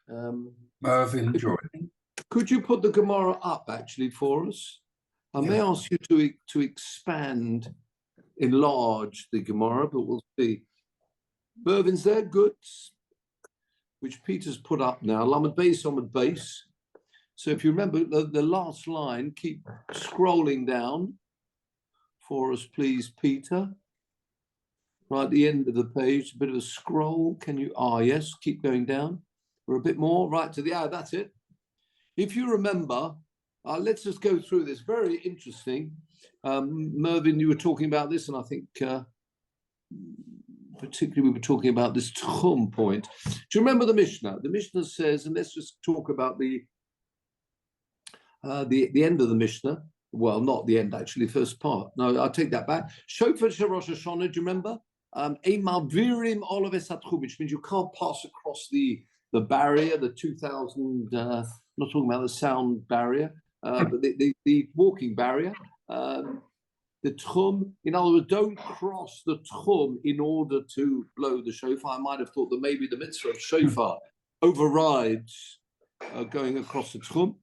Mervyn, join. Could you put the Gemara up actually for us? I may ask you to expand, enlarge the Gemara, but we'll see. Mervyn's there, good. Which Peter's put up now. Lamed base. So if you remember the last line, keep scrolling down for us, please, Peter. Right at the end of the page, a bit of a scroll. Can you? Yes, keep going down. Or a bit more, right to the, that's it. If you remember, let's just go through this. Very interesting. Mervyn, you were talking about this, and I think particularly we were talking about this Tchum point. Do you remember the Mishnah? The Mishnah says, and let's just talk about the end of the Mishnah. Well, not the end, actually, first part. No, I'll take that back. Shofar Rosh Hashanah, do you remember? Which means you can't pass across the barrier, the 2,000, I'm not talking about the sound barrier, but the walking barrier. The Tchum, in other words, don't cross the Tchum in order to blow the shofar. I might have thought that maybe the mitzvah of shofar overrides going across the Tchum.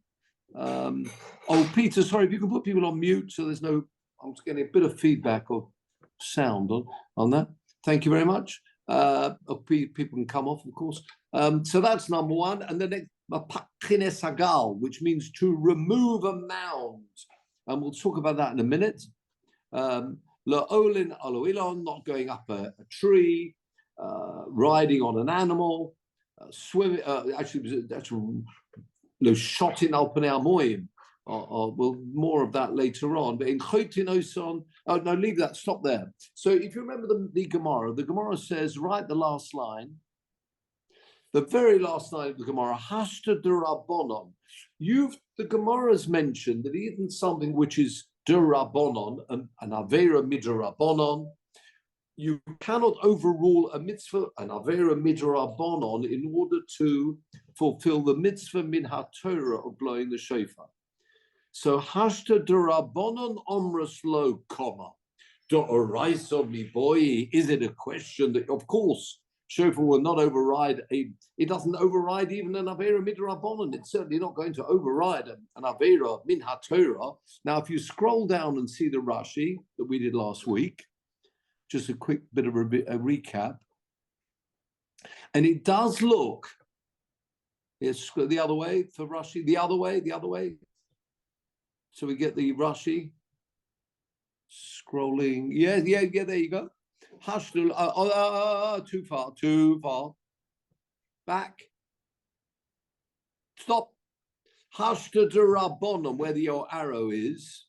Peter, sorry, if you can put people on mute so there's no, I'm just getting a bit of feedback or sound on that. Thank you very much. People can come off, of course. So that's number one. And the next, Hagal, which means to remove a mound. And we'll talk about that in a minute. La'olin aloilon, not going up a tree, riding on an animal, swimming, actually, that's shot in al panei amoyim. Well, more of that later on. But in Chotin Oson, no, leave that, stop there. So if you remember the Gemara says, right, the last line, the very last line of the Gemara, Hashta Durabonon. The Gemara's mentioned that even something which is Durabonon, an Avera Midrabonon, you cannot overrule a mitzvah, an Avera Midrabonon, in order to fulfill the mitzvah min HaTorah of blowing the shofar. So Hashta Durabonon Omras Lo, comma. Do'oraisa mi boy, is it a question that, of course, shofar will not override it doesn't override even an Avera Midrabanan. It's certainly not going to override an Avera Min HaTorah. Now, if you scroll down and see the Rashi that we did last week, just a quick bit of a recap, and it does look, it's the other way for Rashi, the other way. So we get the Rashi scrolling. Yeah, there you go. Too far. Back. Stop. Hashta Durabonon, where your arrow is,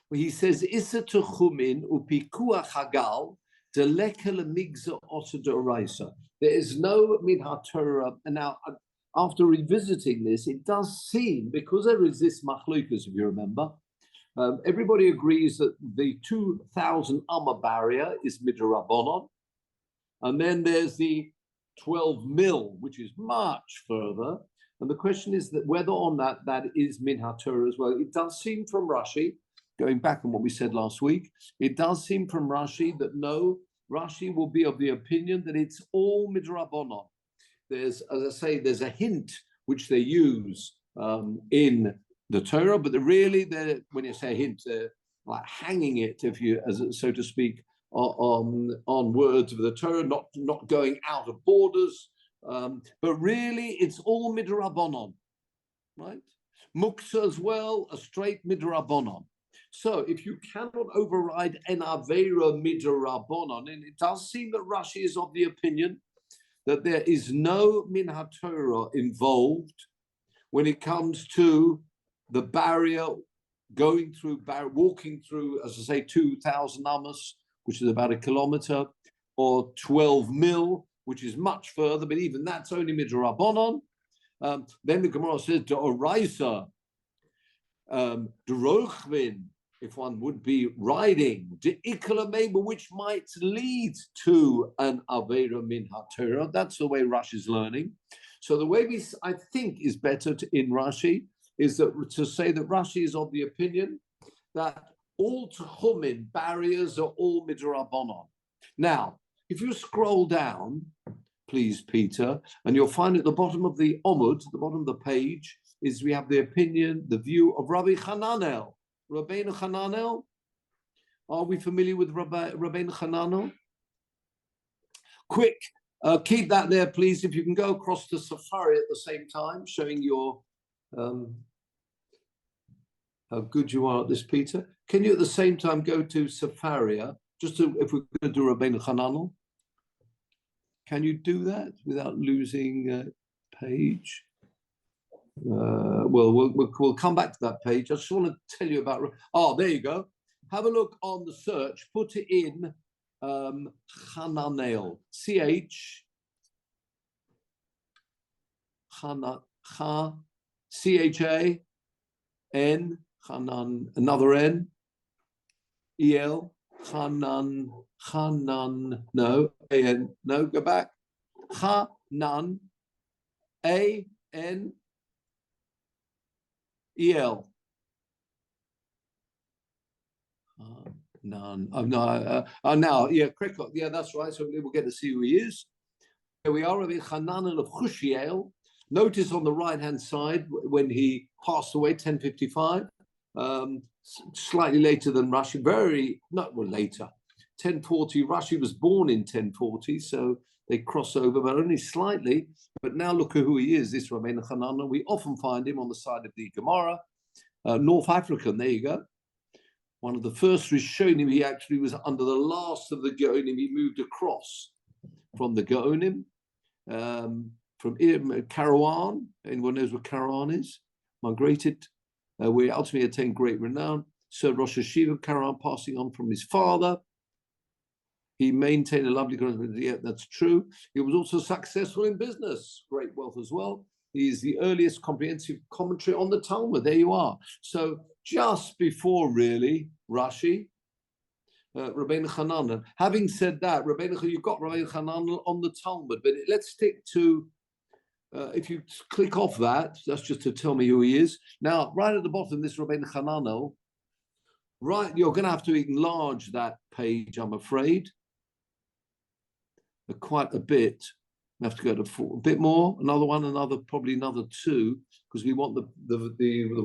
where he says, Issa Tuchumin upikuach hagal deleka lemigza osa d'oraisa. There is no min HaTorah. And now, after revisiting this, it does seem, because there is this machlokas, if you remember, everybody agrees that the 2,000 amma barrier is midrabanon, and then there's the 12 mil, which is much further. And the question is that whether or not that is min HaTorah as well. It does seem from Rashi, going back on what we said last week, it does seem from Rashi that no, Rashi will be of the opinion that it's all midrabanon. There's, as I say, there's a hint which they use in the Torah, but really, when you say hint, they're like hanging it, if you, as so to speak, on words of the Torah, not going out of borders, but really, it's all midrabanon, right? Muksa as well, a straight midrabanon. So if you cannot override an avera midrabanon, and it does seem that Rashi is of the opinion that there is no min HaTorah involved when it comes to the barrier walking through, as I say, 2,000 amos, which is about a kilometer, or 12 mil, which is much further, but even that's only midrabanon. Then the Gemara says, D'oraisa, D'rochvin, if one would be riding, which might lead to an Avera min HaTorah. That's the way Rashi is learning. So the way I think is better in Rashi is that to say that Rashi is of the opinion that all Tchumin barriers are all midrabanon. Now, if you scroll down, please, Peter. And you'll find at the bottom of the Omud, at the bottom of the page, is we have the opinion, the view of Rabbi Hananel. Rabbeinu Hananel. Are we familiar with Rabbeinu Hananel? Quick, keep that there, please. If you can go across to Safari at the same time, showing your how good you are at this, Peter. Can you at the same time go to Safaria, if we're going to do Rabbeinu Hananel? Can you do that without losing page? We'll come back to that page. I just want to tell you about. Oh, there you go. Have a look on the search. Put it in Hananel. CH. CHAN. Hanan. Another N. EL. Hanan. No. AN. No. Go back. Hanan. AN. EL. None. Now, yeah, Krikot. Yeah, that's right. So we'll get to see who he is. Here we are, Rabbi Hananel of Chushiel. Notice on the right-hand side when he passed away, 1055, slightly later than Rashi. Later, 1040. Rashi was born in 1040, so they cross over, but only slightly. But now look at who he is. This Rabbi Hananel. We often find him on the side of the Gemara. North African. There you go. One of the first Rishonim, he actually was under the last of the Gaonim. He moved across from the Gaonim, from Karawan. Anyone knows what Karawan is? Migrated, where ultimately attained great renown. Served Rosh Hashiva, Karawan, passing on from his father. He maintained a lovely relationship. Yeah, that's true. He was also successful in business, great wealth as well. He is the earliest comprehensive commentary on the Talmud. There you are. So just before really Rashi, Rabbeinu Hananel. Having said that, you've got Rabbeinu Hananel on the Talmud, but let's stick to. If you click off that, that's just to tell me who he is. Now, right at the bottom, this Rabbeinu Hananel. Right, you're going to have to enlarge that page, I'm afraid, quite a bit. We have to go to a bit more, probably another two, because we want the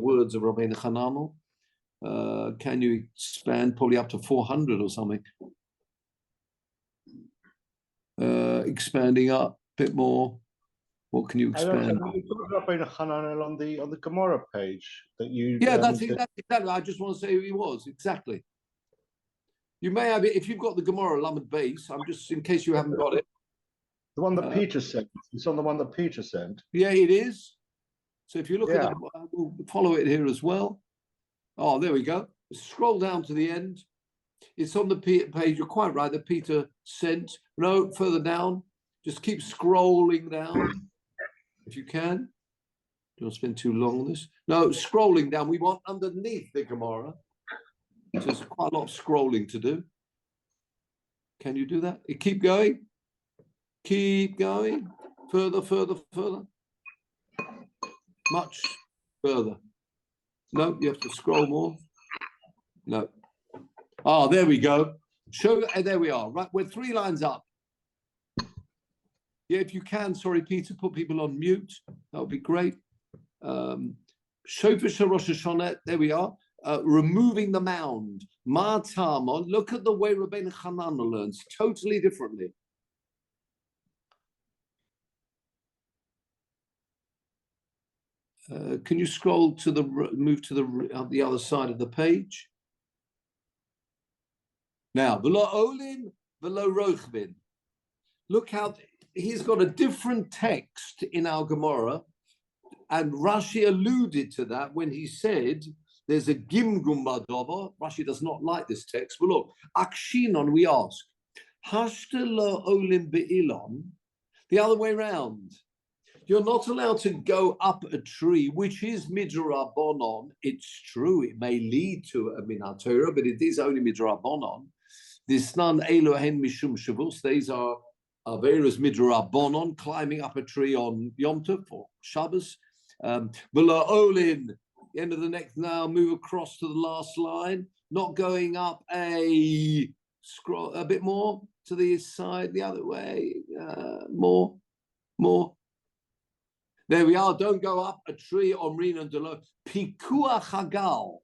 words of Rabbeinu Hananel. Can you expand probably up to 400 or something? Expanding up a bit more. What can you expand? Rabbeinu Hananel on the Gemara page that you. Yeah, that's exactly. I just want to say who he was exactly. You may have it if you've got the Gemara Lamed base. I'm just in case you haven't got it. The one that Peter sent. It's on the one that Peter sent. Yeah, it is. So if you look at that, we'll follow it here as well. Oh, there we go. Scroll down to the end. It's on the page. You're quite right that Peter sent. No, further down. Just keep scrolling down if you can. Don't spend too long on this. No, scrolling down. We want underneath the Gemara. So there's quite a lot of scrolling to do. Can you do that? Keep going. Keep going. Further. Much further. No, you have to scroll more. No. Oh, there we go. There we are. Right, we're 3 lines up. Yeah, if you can, sorry, Peter, put people on mute. That would be great. Shofar Rosh Hashanah, there we are. Removing the mound. Ma Tamon. Look at the way Rabbeinu Hananel learns, totally differently. Can you scroll to move to the other side of the page? Now, v'lo olin, v'lo rochbin. Look how he's got a different text in our Gemara, and Rashi alluded to that when he said there's a gimgum badova. Rashi does not like this text. But look, akshinon, we ask, hashta lo olin be'ilon, the other way around. You're not allowed to go up a tree, which is midrabanon. It's true, it may lead to a minat Torah, but it is only midrabanon. Disnan elohen mishum shavus. These are various midrabanon, climbing up a tree on Yom Tov or Shabbos. V'lo olin, the end of the next. Now move across to the last line, not going up a bit more. to the side, the other way, more. There we are. Don't go up a tree, Omrin and Delo. Pikuach Hagal.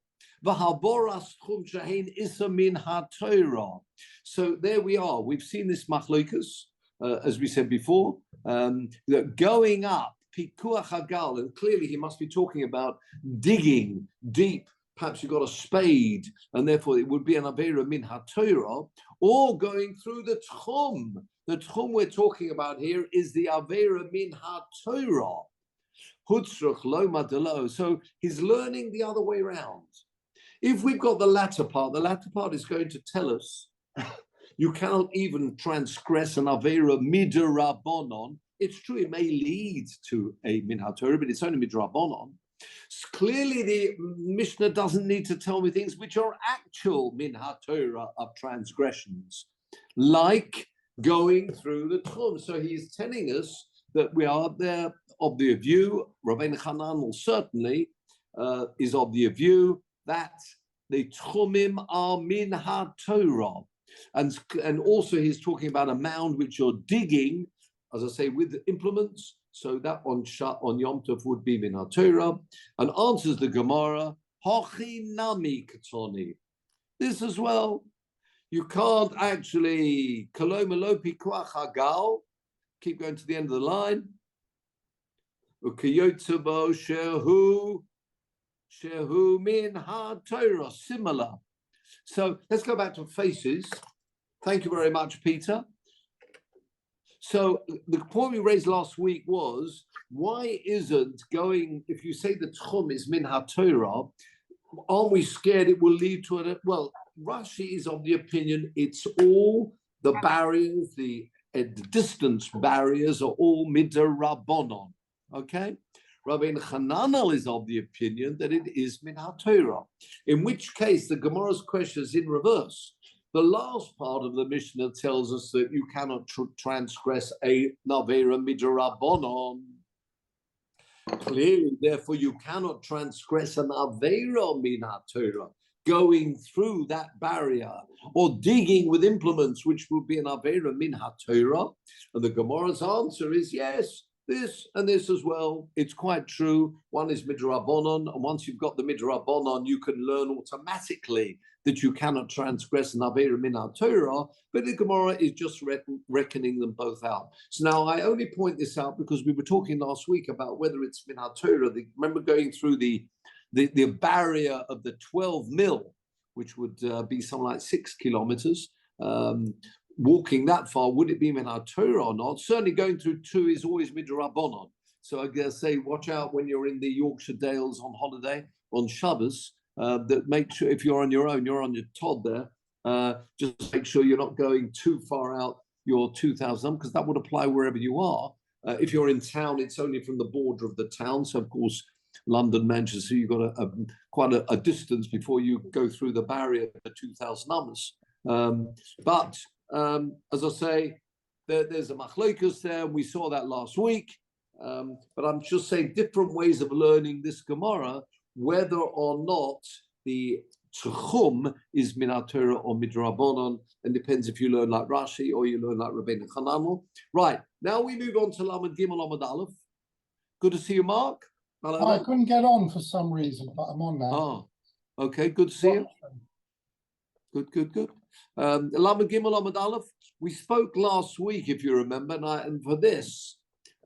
So there we are. We've seen this machlokas, as we said before, that going up, Pikuach Hagal, and clearly he must be talking about digging deep. Perhaps you've got a spade, and therefore it would be an Avera min HaTorah, or going through the Tchum. The Tchum we're talking about here is the Avera min HaTorah. Hutzruch Loma Delo. So he's learning the other way around. If we've got the latter part is going to tell us you cannot even transgress an Avera midrabanon. It's true, it may lead to a min HaTorah, but it's only midrabanon. Clearly, the Mishnah doesn't need to tell me things which are actual min HaTorah of transgressions, like going through the Tchum. So he's telling us that we are there of the view, Rabbeinu Hanan will certainly is of the view that the Tchumim are min HaTorah. And also he's talking about a mound which you're digging, as I say, with implements. So that on Yom Tov would be min HaTorah, and answers the Gemara, Hachi nami katoni. This as well, you can't actually kalomalopi kuach hagal. Keep going to the end of the line. Ukiyotabo shehu min HaTorah. Similar. So let's go back to faces. Thank you very much, Peter. So the point we raised last week was, why isn't going, if you say the Tchum is min HaTorah, aren't we scared it will lead to it? Well, Rashi is of the opinion it's all the barriers, the distance barriers are all midrabanon. Okay? Rabbeinu Hananel is of the opinion that it is min HaTorah. In which case, the Gemara's question is in reverse. The last part of the Mishnah tells us that you cannot transgress a Navera midrabanon. Clearly, therefore, you cannot transgress an Avera min HaTorah, going through that barrier or digging with implements, which would be an Avera min HaTorah. And the Gemara's answer is yes, this and this as well. It's quite true. One is midrabanon, and once you've got the midrabanon, you can learn automatically that you cannot transgress an Avera min HaTorah, but the Gemara is just reckoning them both out. So now I only point this out because we were talking last week about whether it's min HaTorah. Remember going through the barrier of the 12 mil, which would be something like 6 kilometers. Walking that far, would it be min HaTorah or not? Certainly going through 2 is always midrabanon. So I guess say, watch out when you're in the Yorkshire Dales on holiday, on Shabbos, that make sure if you're on your own, you're on your Todd there, just make sure you're not going too far out your 2,000, because that would apply wherever you are. If you're in town, it's only from the border of the town. So of course, London, Manchester, you've got quite a distance before you go through the barrier of the 2,000 amos. But as I say, there's a machlokas there. We saw that last week. But I'm just saying different ways of learning this Gemara, whether or not the Tchum is min HaTorah or midrabanon, and depends if you learn like Rashi or you learn like Rabbeinu Hananel. Right, now we move on to Lamed Gimel Lamed Aleph. Good to see you, Mark. Hello. I couldn't get on for some reason, but I'm on now. Oh, okay, good to see you. Good. Lamed Gimel Lamed Aleph. We spoke last week, if you remember, and for this,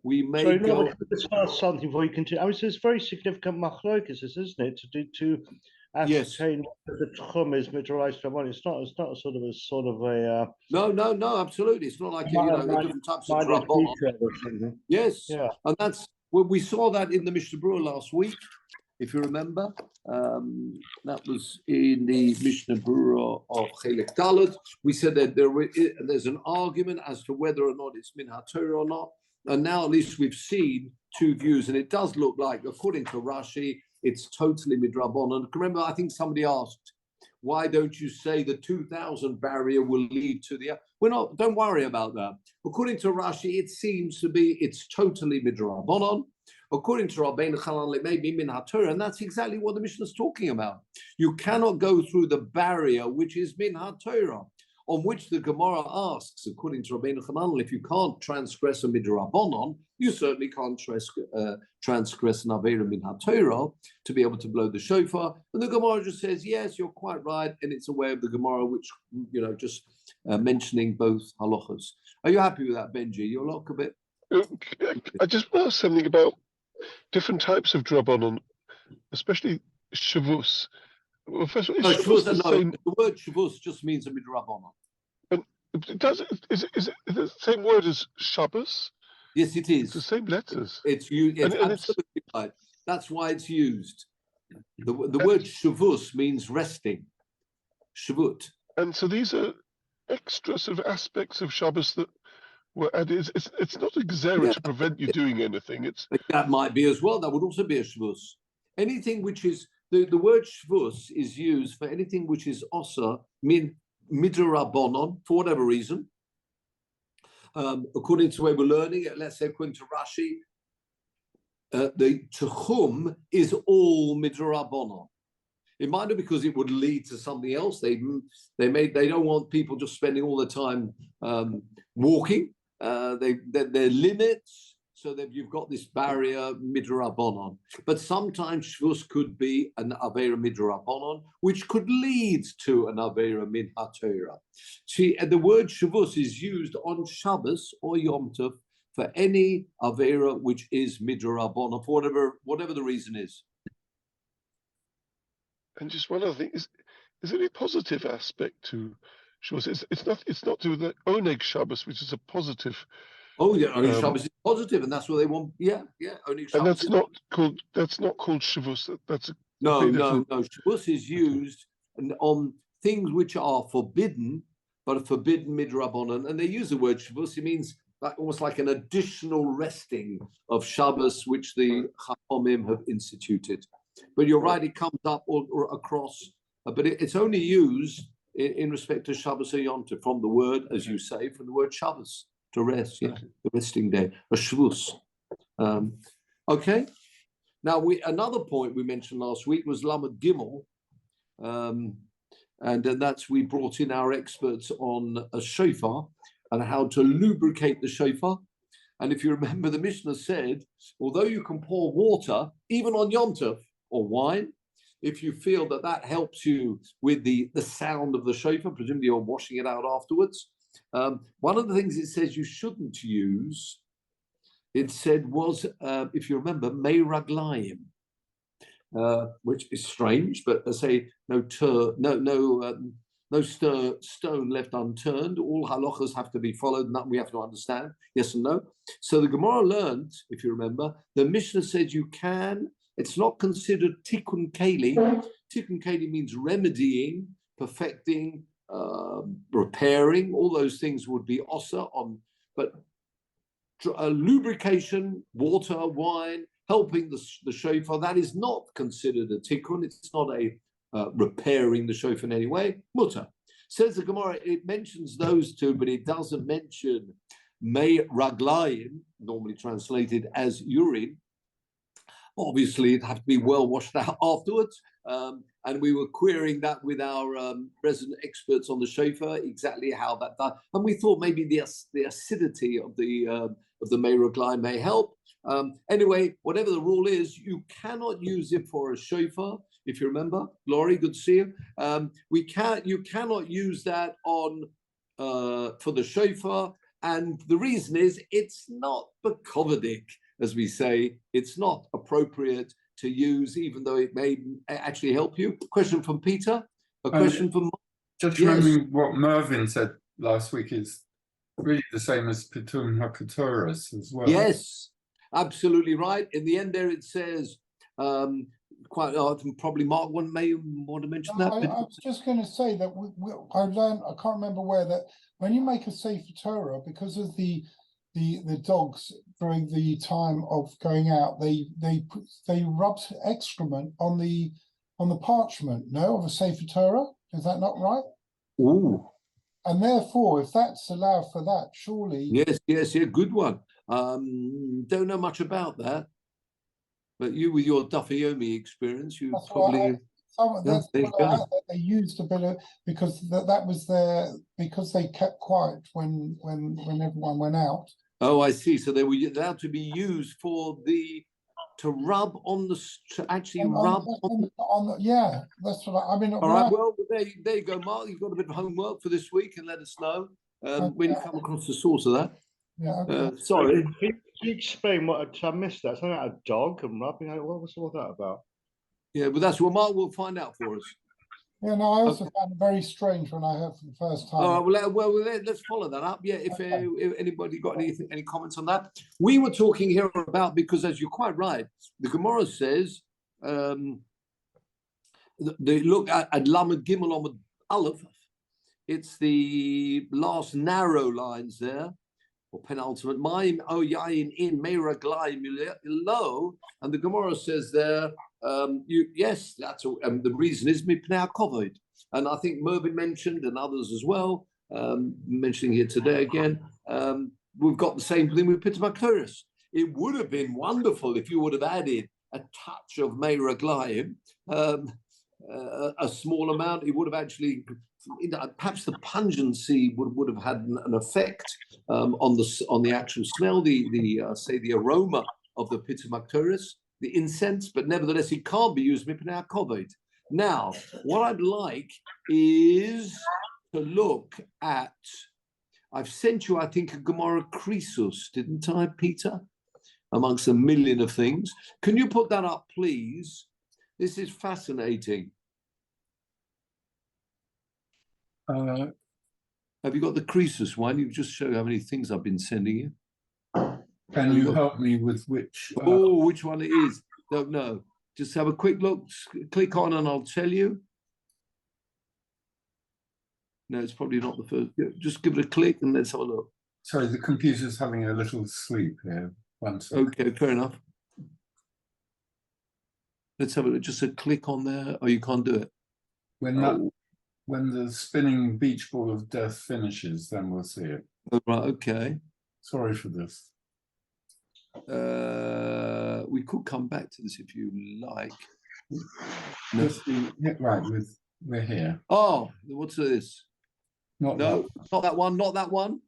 we may go. Let's ask something before you continue. I mean, it's very significant machlokas, isn't it? To ascertain whether the Tchum is midrabanon. It's not a sort of a. No, absolutely. It's not like different types of drabonon. Yes, yeah. And that's we saw that in the Mishnah Berurah last week, if you remember. That was in the Mishnah Berurah of Chelek Dalet. We said that there's an argument as to whether or not it's min HaTorah or not. And now at least we've seen 2 views, and it does look like, according to Rashi, it's totally midrabanon. Remember, I think somebody asked, why don't you say the 2,000 barrier will lead to the... Don't worry about that. According to Rashi, it seems to be, it's totally midrabanon. According to Rabbeinu Hananel, it may be min HaTorah, and that's exactly what the Mishnah is talking about. You cannot go through the barrier, which is min HaTorah. On which the Gemara asks, according to Rabbeinu Chananel, if you can't transgress a midrabanon, you certainly can't transgress an avera min haTorah to be able to blow the shofar. And the Gemara just says, yes, you're quite right, and it's a way of the Gemara which, just mentioning both halachas. Are you happy with that, Benji? You're lock a bit. I just want to ask something about different types of drabanon, especially shavus. Well, first of all, the word shavus just means a midrabanon. And is it the same word as Shabbos? Yes, it is. It's the same letters. It's used. It's absolutely right. That's why it's used. The word shavus means resting. Shavut. And so these are extra sort of aspects of Shabbos that were added. It's not a gzera to prevent you doing anything. That might be as well. That would also be a shavus. Anything which is the word shvus is used for anything which is osa midrabanon for whatever reason. According to the way we're learning it, let's say according to Rashi, the techum is all midrabanon. It might be because it would lead to something else. They don't want people just spending all the time walking. Their limits. So that you've got this barrier midrabanon, but sometimes shvus could be an avera midrabanon, which could lead to an avera min haTorah. See, the word shvus is used on Shabbos or Yom Tov for any avera which is midrabanon for whatever the reason is. And just one other thing is there any positive aspect to shvus? It's not to the oneg Shabbos, which is a positive. Oh yeah, oneg Shabbos is positive, and that's what they want. Yeah, oneg Shabbos. And that's not called shavus. That's no. Shavus is used on things which are forbidden, but are forbidden midrabanan, and they use the word shavus. It means almost like an additional resting of Shabbos, which the Chachamim have instituted. But you're right; it comes up or across, but it's only used in respect to Shabbos or Yom Tov from the word, as you say, from the word Shabbos. To rest, the resting day, a shvus. Okay. Now another point we mentioned last week was Lamed Gimel, and that's we brought in our experts on a shofar and how to lubricate the shofar. And if you remember, the Mishnah said, although you can pour water even on Yom Tov or wine, if you feel that helps you with the sound of the shofar, presumably you're washing it out afterwards. One of the things it says you shouldn't use, it said was, if you remember, mei raglayim, which is strange, but they say no stone left unturned. All halachas have to be followed, and that we have to understand. Yes and no. So the Gemara learned, if you remember, the Mishnah said you can. It's not considered tikkun keli. Tikkun keli means remedying, perfecting. Repairing, all those things would be osa on, but lubrication, water, wine, helping the shofar, that is not considered a tikkun. It's not a repairing the shofar in any way. Mutter. Says the Gemara, it mentions those two, but it doesn't mention mei raglayim, normally translated as urine. Obviously, it'd have to be well washed out afterwards. And we were querying that with our resident experts on the shofar, exactly how that done. And we thought maybe the acidity of the mei raglayim may help. Anyway, whatever the rule is, you cannot use it for a shofar. If you remember, Laurie, good to see you. You cannot use that on for the shofar, and the reason is it's not bekovedik. As we say, it's not appropriate to use, even though it may actually help you. Question from Peter. A question from just remembering what Mervyn said last week is really the same as Pitum HaKatoras as well. Yes, absolutely right. In the end there it says, quite often, probably Mark may want to mention that. I was just going to say that I learned, I can't remember where, that when you make a Sefer Torah, because of the dogs during the time of going out, they rub excrement on the parchment, no, of a Sefer Torah. Is that not right? Ooh. And therefore, if that's allowed for that, surely. Yes, good one. Don't know much about that, but you, with your Dafyomi experience, you That's probably. That's they used a bit of because that was because they kept quiet when everyone went out. Oh, I see. So they were allowed to be used to rub on the yeah, that's what I mean. All right. Well, there you go, Mark. You've got a bit of homework for this week, and let us know when you come across the source of that. Yeah. Okay. Sorry. Can you explain what I missed? That something about a dog and rubbing. What was all that about? Yeah, but that's what Mark will find out for us. Yeah, no, I also found it very strange when I heard for the first time. All right, let's follow that up. Yeah, if anybody got any comments on that. We were talking here about, because as you're quite right, the Gemara says, they look at Lamed Gimel Lamed Aleph, it's the last narrow lines there, or penultimate, Ma'im O Yain in Meira Glaim low, and the Gemara says there, yes, that's the reason is Mipnei HaKovod. And I think Mervyn mentioned, and others as well, mentioning here today again, we've got the same thing with Pitta Maktoris. It would have been wonderful if you would have added a touch of Meira Glaim, a small amount. It would have actually, perhaps the pungency would have had an effect on the actual smell, the aroma of the Pitta Maktoris, the incense, but nevertheless it can't be used Mipnei HaKovod. Now, what I'd like is to look at, I've sent you, I think, a Gemara Krisus, didn't I, Peter? Amongst a million of things. Can you put that up, please? This is fascinating. Have you got the Krisus one? You just show how many things I've been sending you. Can you help me with which? Which one it is? Don't know. Just have a quick look, click on and I'll tell you. No, it's probably not the first. Just give it a click and let's have a look. Sorry, the computer's having a little sleep here. One second. Okay, fair enough. Let's have a look. Just a click on there. Oh, you can't do it. When the spinning beach ball of death finishes, then we'll see it. Oh, right, okay. Sorry for this. We could come back to this if you like. Right, we're here. Oh, what's this? Not that one, not that one.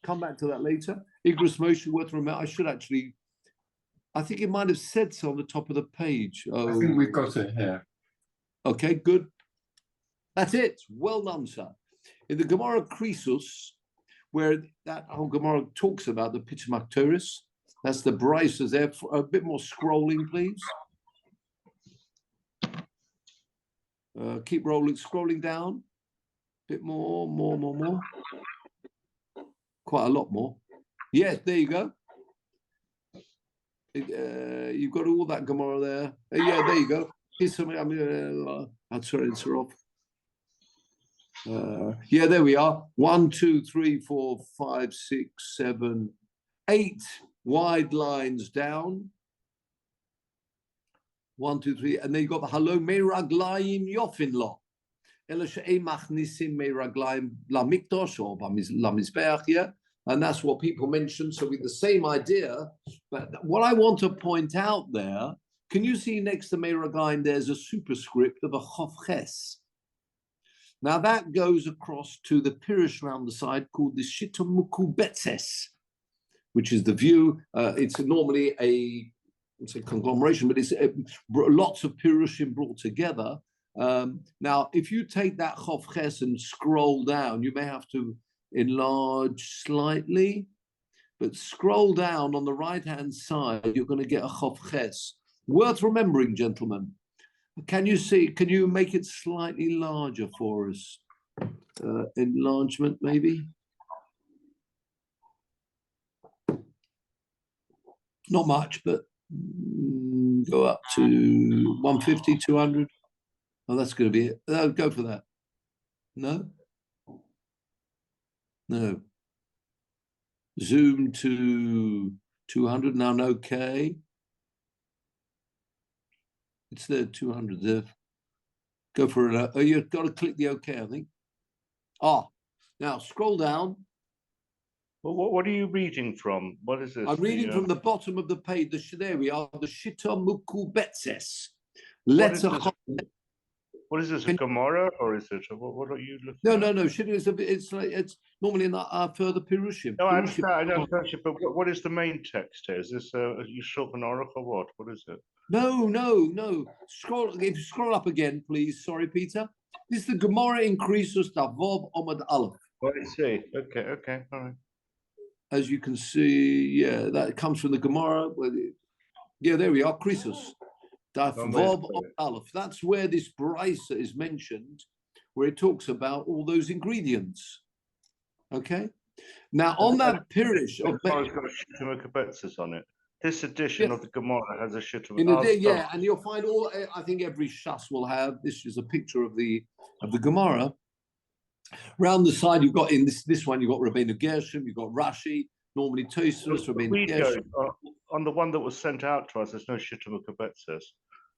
Come back to that later. Igros Moshe worth remember. I think it might have said so on the top of the page. Oh, I think we've got it here. Okay, good. That's it. Well done, sir. In the Gemara Krisus, where that whole Gemara talks about the Pitta Maktoris, that's the Bryces there. For a bit more scrolling, please. Keep scrolling down. Bit more. Quite a lot more. Yes, there you go. You've got all that Gemara there. Yeah, there you go. Here's something. I'll turn it off. Yeah, there we are. 1, 2, 3, 4, 5, 6, 7, 8 wide lines down. 1, 2, 3, and then you've got the Halo Meraglayim Yofin Lo. Meraglayim Lamikdosh or Lamizbeach, yeah. And that's what people mention. So with the same idea, but what I want to point out there, can you see next to Meraglayim there's a superscript of a Chof Ches? Now that goes across to the Pirish around the side called the Shiur Mukubetzes, which is the view. It's normally a conglomeration, but it's lots of Pirushim brought together. Now, if you take that Chof Ches and scroll down, you may have to enlarge slightly, but scroll down on the right-hand side, you're going to get a Chof Ches. Worth remembering, gentlemen. Can you see? Can you make it slightly larger for us? Enlargement, maybe. Not much, but go up to 150, 200. Oh, that's going to be it. Go for that. No? No. Zoom to 200. Now, okay. It's there, 200 there. Go for it. Oh, you've got to click the OK, I think. Now scroll down. Well, what are you reading from? What is this? I'm reading from the bottom of the page. There we are, the Shiur Mukubetzes. What is this, a Gemara, or is it? What are you looking No, at? no, no. It's normally in our further Pirushim. No, I understand, but what is the main text here? Is this a Shulchan Aruch or what? What is it? No, no, no. If you scroll up again, please. Sorry, Peter. This is the Gemara in Krisus Davov Omad Aleph. Oh, I see. Okay, all right. As you can see, yeah, that comes from the Gemara. Yeah, there we are, Krisus. Davov Omad Aleph. That's where this brisa is mentioned, where it talks about all those ingredients. Okay. Now, on that Pirish of Gemara's got a Shittim Kebetzis on it. This edition of the Gemara has a Shittim. Yeah, and you'll find all. I think every shas will have. This is a picture of the Gemara. Round the side, you've got in this one, you've got Rabbeinu Gershom, you've got Rashi, normally Tosfos, Rabbeinu Gershom. On the one that was sent out to us, there's no Shittim Kebetzis.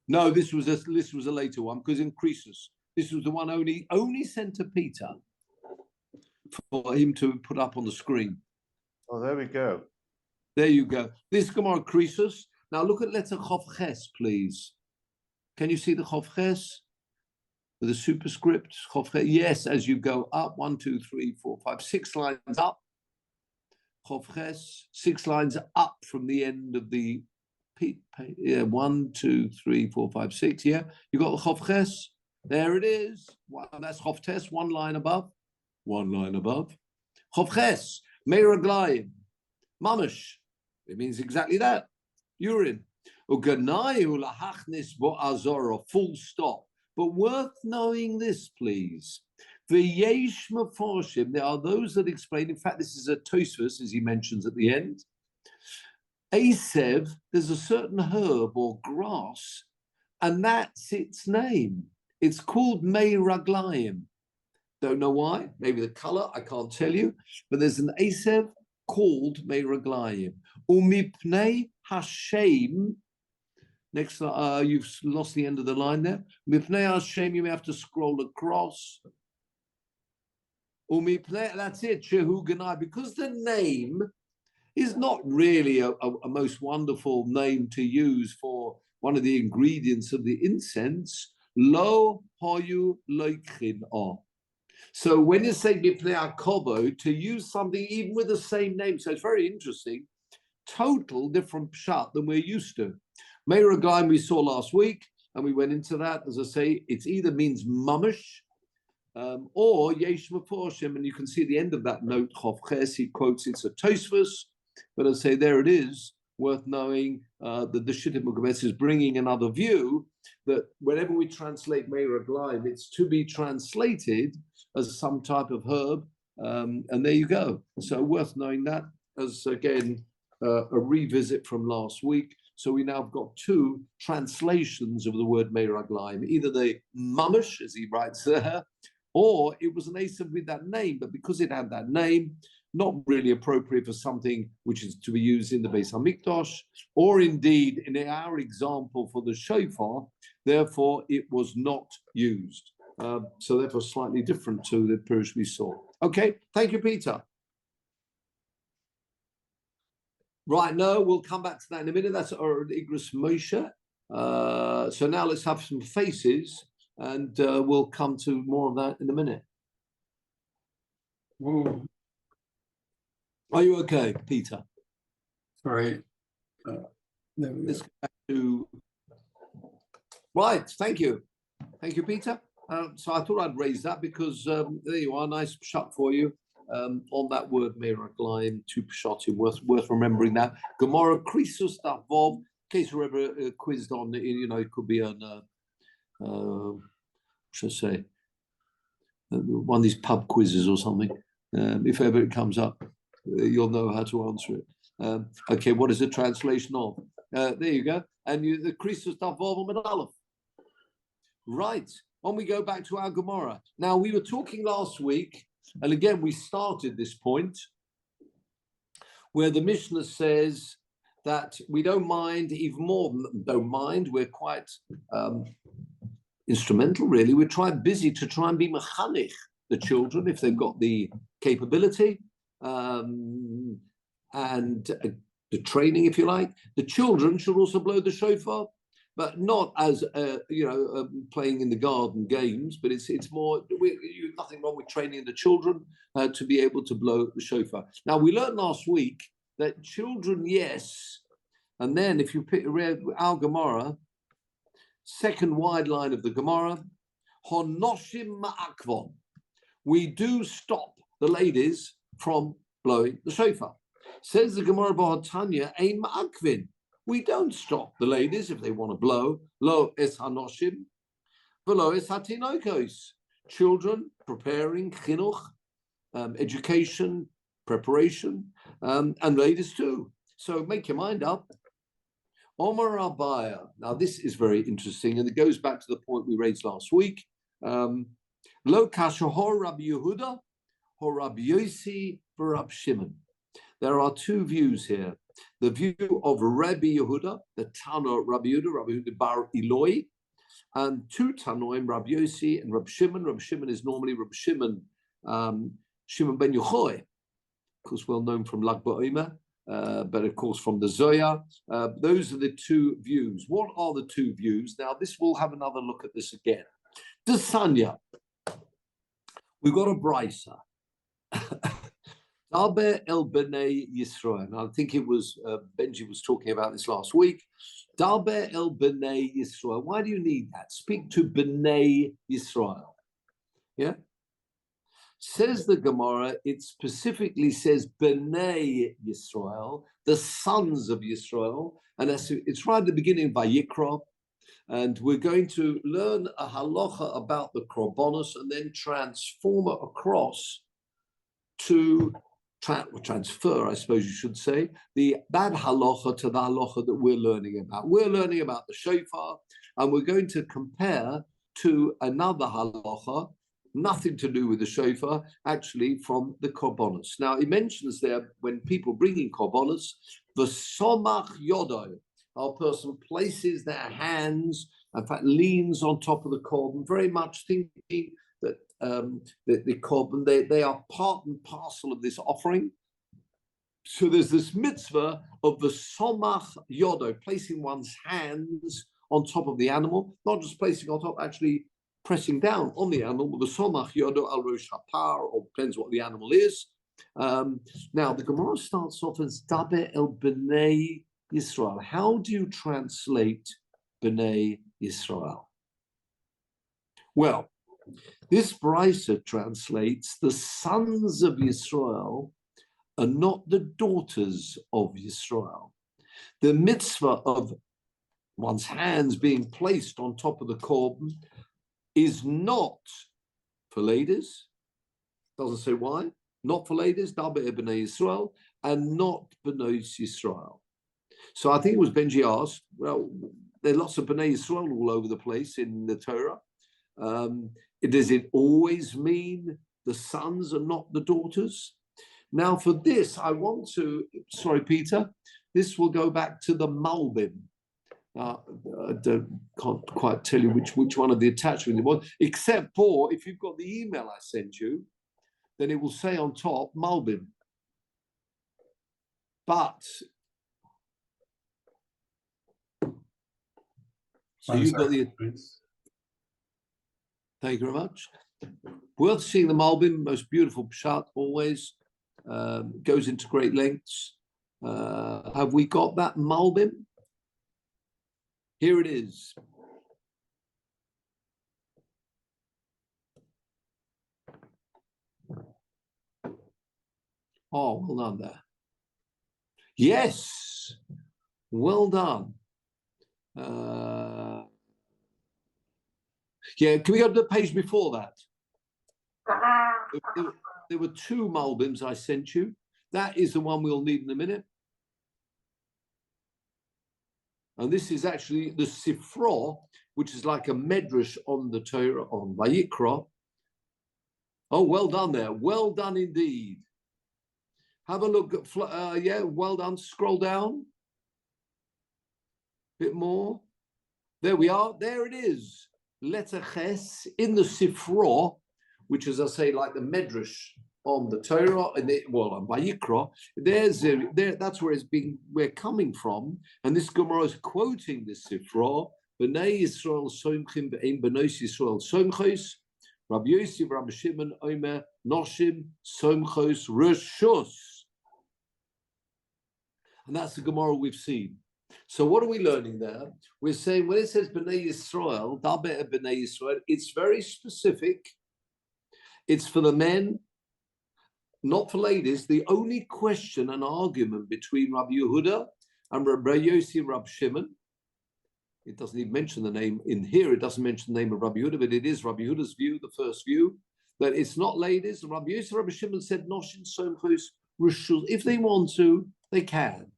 No, this was a later one, because in Croesus, this was the one only sent to Peter for him to put up on the screen. Oh, there we go. There you go. This Gemara Croesus. Now look at letter Chof Ches, please. Can you see the Chof Ches with a superscript? Chof Ches. Yes, as you go up, 1, 2, 3, 4, 5, 6 lines up. Chof Ches, 6 lines up from the end of the. Yeah, 1, 2, 3, 4, 5, 6. Yeah, you got the Chof Ches. There it is. That's Chof Tes, 1 line above. 1 line above. Chof Ches, Meiraglayim, Mamish. It means exactly that. Urine. Uganayu lahachnis bo azora. Full stop. But worth knowing this, please. V'yesh meforshim. There are those that explain. In fact, this is a Tosfos, as he mentions at the end. Asev, there's a certain herb or grass, and that's its name. It's called Meiraglayim. Don't know why. Maybe the color, I can't tell you. But there's an Asev called Meiraglayim. Umipnei Hashem. Next, you've lost the end of the line there. Mipnei Hashem, you may have to scroll across. Umipnei, that's it, Shehu Ganai. Because the name is not really a most wonderful name to use for one of the ingredients of the incense. Lo hoyu loikhin o. So when you say Mipnei HaKobo, to use something even with the same name, so it's very interesting, total different pshat than we're used to. Meiraglayim we saw last week, and we went into that. As I say, it either means mamish or yesh meforshim, and you can see at the end of that note, Chof Ches, he quotes it's a Tosfos, but I say there it is, worth knowing that the Shittim Kebetzis is bringing another view that whenever we translate Meiraglayim, it's to be translated as some type of herb, and there you go. So worth knowing that as, again, a revisit from last week. So we now have got 2 translations of the word Meiraglayim, either the mamish, as he writes there, or it was an Asev with that name, but because it had that name, not really appropriate for something which is to be used in the Beis HaMikdash, or indeed in our example for the shofar, therefore it was not used. So therefore slightly different to the Pirush we saw. Okay, thank you, Peter. Right, no, we'll come back to that in a minute. That's our Igros Moshe. So now let's have some faces, and we'll come to more of that in a minute. Whoa. Are you okay, Peter? Sorry. Let's go back to... Right, thank you. Thank you, Peter. So I thought I'd raise that because there you are, nice shot for you. On that word Meiraglayim, 2 pshatim, worth remembering that. Gemara Krisus Davov, in case you're ever quizzed on, it could be on, what should I say, one of these pub quizzes or something. If ever it comes up, you'll know how to answer it. Okay, what is the translation of? There you go. And the Krisus Davov Omid Aleph. Right, on we go back to our Gemara. Now, we were talking last week, and again, we started this point where the Mishnah says that we don't mind, even more than don't mind, we're quite instrumental, really. We're busy to try and be mechanech, the children, if they've got the capability and the training, if you like. The children should also blow the shofar. but not as playing in the garden games. But it's more. Nothing wrong with training the children to be able to blow the shofar. Now we learned last week that children, yes, and then if you read our Gemara, second wide line of the Gemara, honoshim ma'akvon, we do stop the ladies from blowing the shofar. Says the Gemara B'Hatanya, ein ma'akvin. We don't stop the ladies if they want to blow. Lo es hanoshim, v'lo es hatinokos. Children preparing chinuch, education, preparation, and ladies too. So make your mind up. Omar Abaya. Now this is very interesting, and it goes back to the point we raised last week. Lo kashahor Rabbi Yehuda, or Rabbi Yossi, or Rabbi Shimon. There are two views here. The view of Rabbi Yehuda, the Tana Rabbi Yehuda bar Eloi, and two Tanoim, Rabbi Yossi and Rabbi Shimon. Rabbi Shimon is normally Rabbi Shimon, Shimon ben Yochai, of course, well known from Lag BaOmer, but of course from the Zoya. Those are the two views. What are the two views? Now, this will have another look at this again. The Sanya, we've got a brisa. Daber el b'nei Yisrael. And I think it was Benji was talking about this last week. Daber el b'nei Yisrael. Why do you need that? Speak to b'nei Yisrael. Yeah. Says the Gemara. It specifically says b'nei Yisrael, the sons of Yisrael, and it's right at the beginning by Yikra. And we're going to learn a halacha about the korbanos and then transform it across to transfer, I suppose you should say, that halacha to the halacha that we're learning about. We're learning about the shofar, and we're going to compare to another halacha, nothing to do with the shofar, actually from the korbanos. Now, he mentions there, when people bring in korbanos, the somach yodo, our person places their hands, in fact, leans on top of the korban, very much thinking that the korban, they are part and parcel of this offering. So there's this mitzvah of the somach yodo, placing one's hands on top of the animal, not just placing on top, actually pressing down on the animal, the somach yodo al rosh hapar, or depends what the animal is. Now, the Gemara starts off as daber el b'nei Yisrael. How do you translate b'nei Yisrael? Well, this brisa translates the sons of Yisrael are not the daughters of Yisrael. The mitzvah of one's hands being placed on top of the korban is not for ladies. Doesn't say why. Not for ladies, daber b'nei Yisrael, and not b'nei Yisrael. So I think it was Benji asked, well, there are lots of b'nei Yisrael all over the place in the Torah. Does it always mean the sons and not the daughters? Now, for this, I want to, sorry, Peter, this will go back to the Malbim. I can't quite tell you which one of the attachments it was, except for if you've got the email I sent you, then it will say on top Malbim. But so you've got the. Thank you very much. Worth seeing the Malbim, most beautiful pshat always, goes into great lengths. Have we got that Malbim? Here it is. Oh, well done there. Yes, well done. Yeah, can we go to the page before that? There were two Malbims I sent you. That is the one we'll need in a minute. And this is actually the Sifra, which is like a medrash on the Torah, on Vayikra. Oh, well done there. Well done indeed. Have a look at, yeah, well done. Scroll down. A bit more. There we are. There it is. Letter Ches in the Sifra, which is, I say, like the medrash on the Torah, and on Vayikra. That's where we're coming from, and this Gemara is quoting this Sifra B'nai Yisrael soimchim be'ein b'nos Yisrael soimchos. Rabbi Yosef, Rabbi Shimon, Omer, Noshim, Somchos, Rishus. And that's the Gemara we've seen. So what are we learning there? We're saying when it says B'nai Yisrael, Daber B'nai Yisrael, it's very specific. It's for the men, not for ladies. The only question and argument between Rabbi Yehuda and Rabbi Yosef, Rabbi Shimon, it doesn't even mention the name in here. It doesn't mention the name of Rabbi Yehuda, but it is Rabbi Yehuda's view, the first view, that it's not ladies. Rabbi Yosef, Rabbi Shimon said, Noshin Somchos Rishus. If they want to, they can.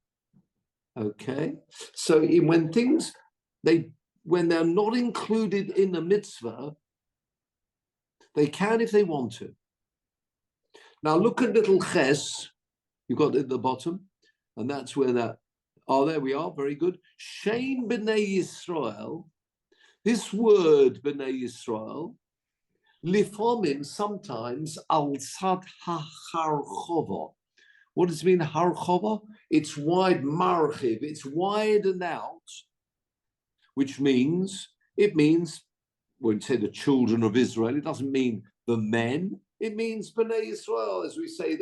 Okay. So when they're not included in the mitzvah, they can if they want to. Now look at little ches. You've got it at the bottom, and that's where that. Oh, there we are. Very good. Shein b'nei Yisrael. This word b'nei Yisrael, lifomim sometimes al tzad ha'harchova. What does it mean, harchova? It's wide marchiv. It's widened out, which means when you say the children of Israel, it doesn't mean the men. It means b'nei Yisrael, as we say,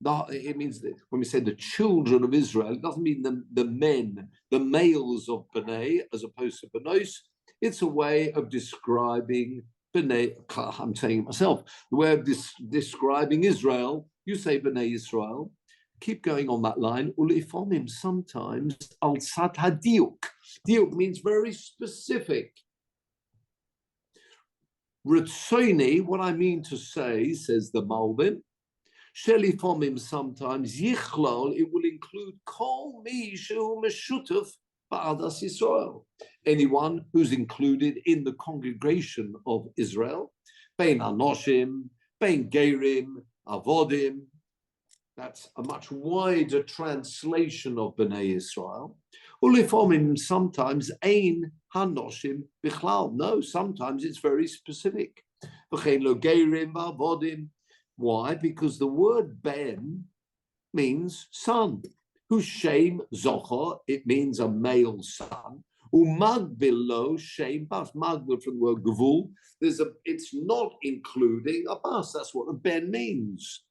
it means that when we say the children of Israel, it doesn't mean the men, the males of B'nai, as opposed to B'nos. It's a way of describing B'nai, I'm saying it myself, the way of describing Israel. You say B'nai Israel. Keep going on that line. Ulifomim sometimes al tzad hadiuk. Diuk means very specific. Ritzoni, what I mean to say, says the Malbim, Shelifomim sometimes yichlol, it will include kol mi shehu meshutaf ba'adas Yisrael, anyone who's included in the congregation of Israel, bein anoshim, bein gerim, avodim. That's a much wider translation of B'nai Yisrael. Ulifomim sometimes ein hanoshim bichlal. No, sometimes it's very specific. V'chein lo gerim v'avodim. Why? Because the word ben means son. Hushem zocher, it means a male son. Umagbil lo shem bas. Magbil from the word gavul. It's not including a bas. That's what a ben means.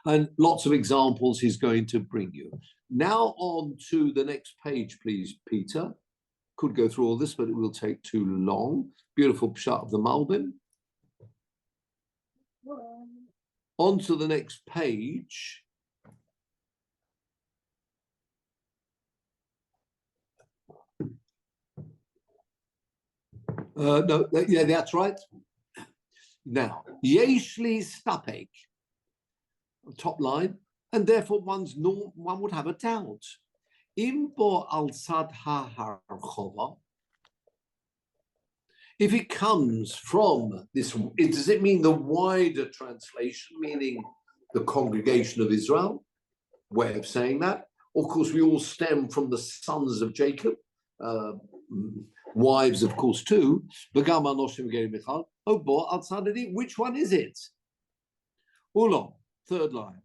And lots of examples he's going to bring you. Now on to the next page, please, Peter. Could go through all this, but it will take too long. Beautiful pshat of the Malbim. On to the next page. No, yeah, that's right. Now, yeshli stapek, top line, and therefore one would have a doubt. Imbo al sad ha. If it comes from this, does it mean the wider translation, meaning the congregation of Israel? Way of saying that. Of course, we all stem from the sons of Jacob, wives, of course, too. Which one is it? Ulon, third line.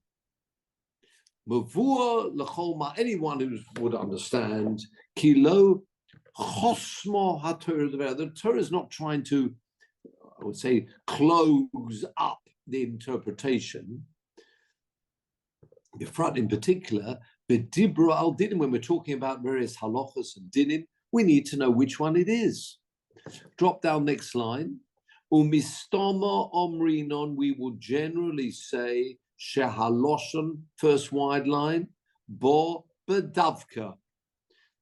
Anyone who would understand, kilo chosmo haTorah. The Torah is not trying to, I would say, close up the interpretation. Befrat in particular, bedibra al dinim. When we're talking about various halachos and dinim, we need to know which one it is. Drop down next line. Umistama omrinon. We will generally say shehaloshon, first wide line, bo bedavka.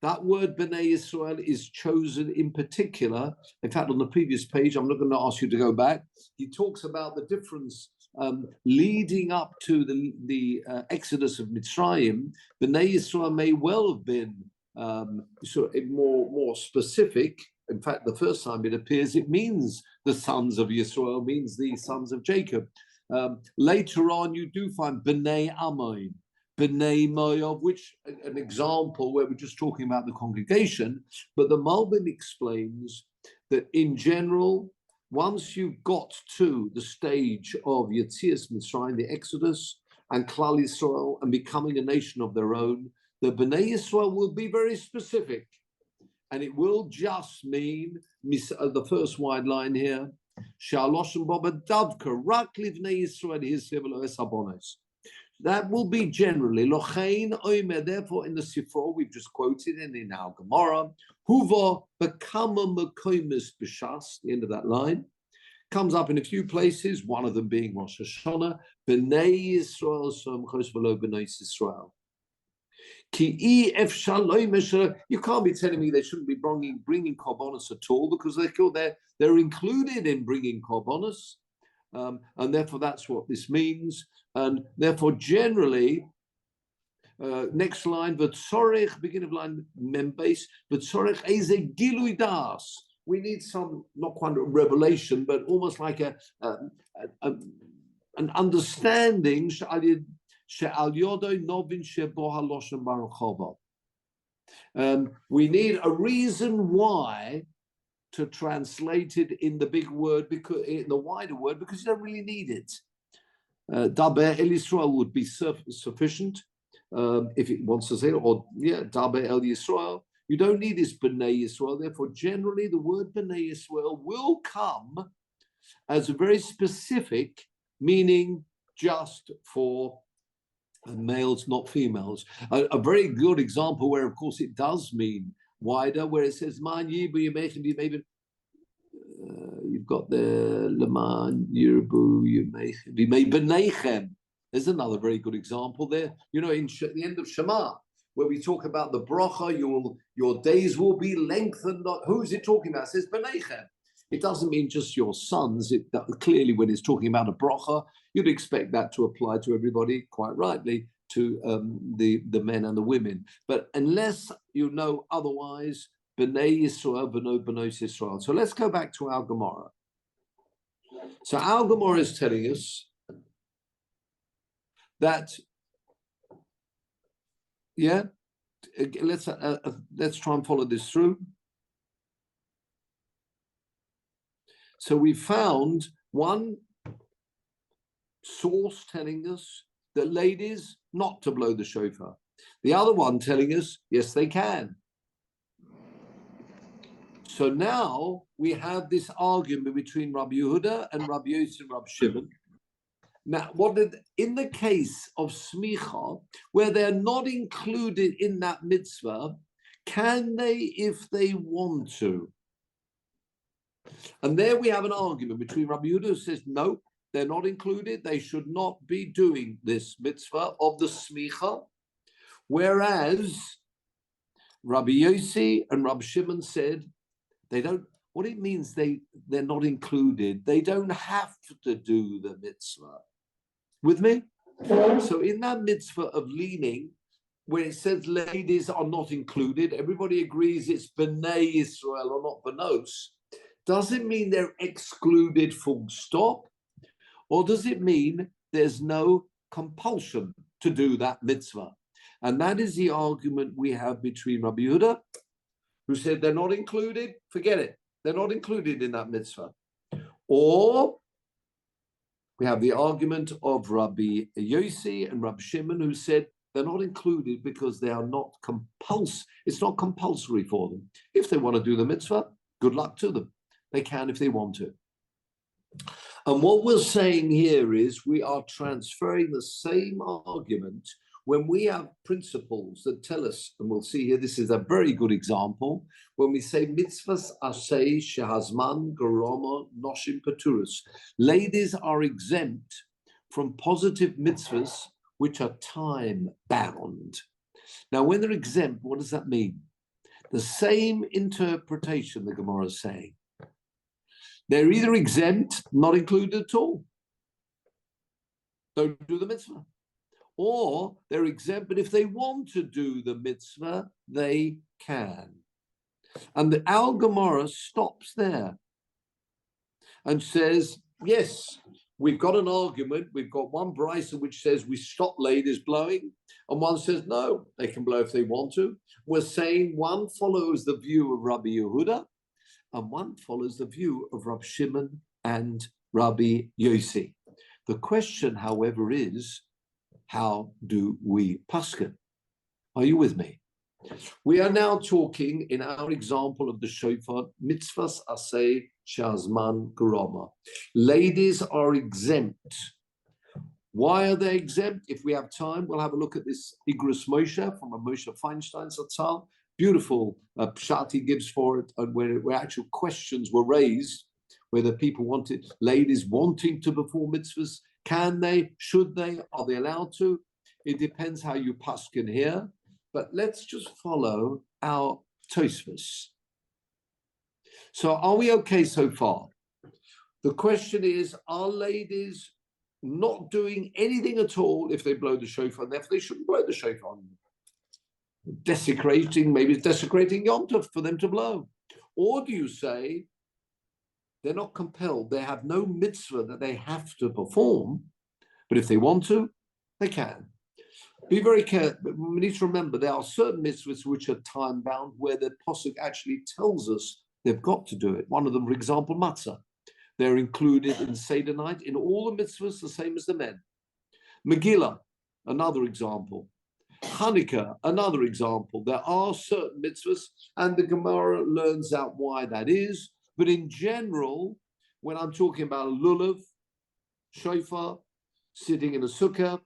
That word B'nai Yisrael is chosen in particular. In fact, on the previous page, I'm not going to ask you to go back. He talks about the difference leading up to the exodus of Mitzrayim. B'nai Yisrael may well have been more specific. In fact, the first time it appears, it means the sons of Yisrael, means the sons of Jacob. Later on, you do find B'nai Ammon, B'nai Moav, which an example where we're just talking about the congregation, but the Malbim explains that in general, once you've got to the stage of Yetzias Mitzrayim, the Exodus, and Klal Yisrael, and becoming a nation of their own, the B'nai Yisrael will be very specific. and it will just mean the first wide line here. That will be generally. Therefore, in the Sifra we've just quoted and in our Gemara, Huva bekama makomis b'shas, the end of that line, comes up in a few places, one of them being Rosh Hashanah, B'nai Yisrael somchos v'lo b'nai Yisrael. You can't be telling me they shouldn't be bringing korbanos at all, because they're included in bringing korbanos, and therefore that's what this means. And therefore, generally, next line, v'tzorech, beginning of line membase, v'tzorech eze gilui das. We need some, not quite a revelation, but almost like an understanding. We need a reason why to translate it in the big word, because in the wider word, because you don't really need it. Daber El Yisrael would be sufficient if it wants to say it, or Daber El Yisrael. You don't need this B'nai Yisrael. Therefore, generally, the word B'nai Yisrael will come as a very specific meaning just for males, not females. A very good example where, of course, it does mean wider, where it says, Man Yibu, you may you've got the Leman Yirbu, you may B'neichem. There's another very good example there. You know, in the end of Shema, where we talk about the bracha, your days will be lengthened. Who is it talking about? It says B'neichem. It doesn't mean just your sons. Clearly, when it's talking about a bracha, you'd expect that to apply to everybody, quite rightly, to the men and the women. But unless you know otherwise, B'nai Yisrael, B'nos Yisrael. So let's go back to our Gemara. So our Gemara is telling us that, let's try and follow this through. So we found one source telling us that ladies not to blow the shofar. The other one telling us, yes, they can. So now we have this argument between Rabbi Yehuda and Rabbi Yosef and Rabbi Shimon. Now, in the case of smicha, where they're not included in that mitzvah, can they if they want to? And there we have an argument between Rabbi Yehuda, who says, no, they're not included. They should not be doing this mitzvah of the smicha. Whereas Rabbi Yossi and Rabbi Shimon said, they don't, what it means, they're not included. They don't have to do the mitzvah. With me? So in that mitzvah of leaning, where it says ladies are not included, everybody agrees it's B'nai Yisrael or not B'nos. Does it mean they're excluded full stop? Or does it mean there's no compulsion to do that mitzvah? And that is the argument we have between Rabbi Yehuda, who said they're not included, forget it, they're not included in that mitzvah. Or we have the argument of Rabbi Yossi and Rabbi Shimon, who said they're not included because they are not it's not compulsory for them. If they want to do the mitzvah, good luck to them. They can if they want to. And what we're saying here is we are transferring the same argument when we have principles that tell us, and we'll see here, this is a very good example, when we say mitzvahs asay shehazman garoma noshim paturus. Ladies are exempt from positive mitzvahs which are time bound. Now, when they're exempt, what does that mean? The same interpretation the Gemara is saying. They're either exempt, not included at all, don't do the mitzvah, or they're exempt, but if they want to do the mitzvah, they can. And our Gemara stops there and says, yes, we've got an argument. We've got one brisa which says we stop ladies blowing, and one says, no, they can blow if they want to. We're saying one follows the view of Rabbi Yehuda, and one follows the view of Rabbi Shimon and Rabbi Yossi. The question, however, is, how do we paskin? Are you with me? We are now talking in our example of the shofar, mitzvahs aseh shazman garoma. Ladies are exempt. Why are they exempt? If we have time, we'll have a look at this Igros Moshe from a Moshe Feinstein Zatzal. Beautiful pshat he gives for it, and where actual questions were raised, whether people wanted, ladies wanting to perform mitzvahs, can they, should they, are they allowed to? It depends how you paskin here, but let's just follow our Tosfos. So are we okay so far? The question is, are ladies not doing anything at all if they blow the shofar, and therefore they shouldn't blow the shofar? Desecrating, maybe it's desecrating Yom Tov for them to blow. Or do you say they're not compelled, they have no mitzvah that they have to perform, but if they want to, they can. Be very careful. We need to remember there are certain mitzvahs which are time bound, where the Pasuk actually tells us they've got to do it. One of them, for example, matzah. They're included in Seder night in all the mitzvahs, the same as the men. Megillah, another example. Hanukkah, another example. There are certain mitzvahs, and the Gemara learns out why that is. But in general, when I'm talking about lulav, shofar, sitting in a sukkah,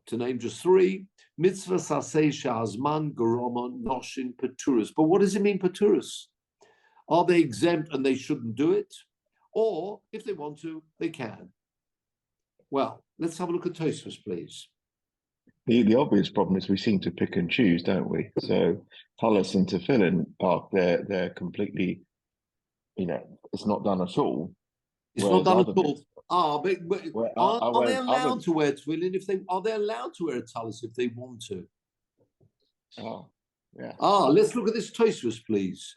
to name just three, mitzvah saseh shazman garoma noshin paturas. But what does it mean, paturas? Are they exempt and they shouldn't do it? Or if they want to, they can. Well, let's have a look at Tosfos, please. The obvious problem is we seem to pick and choose, don't we? So Talis and Tefillin are they're completely, it's not done at all. It's not done at all. But are they allowed to wear tefillin if they are they allowed to wear a talis if they want to? Oh, yeah. Let's look at this Tosfos, please.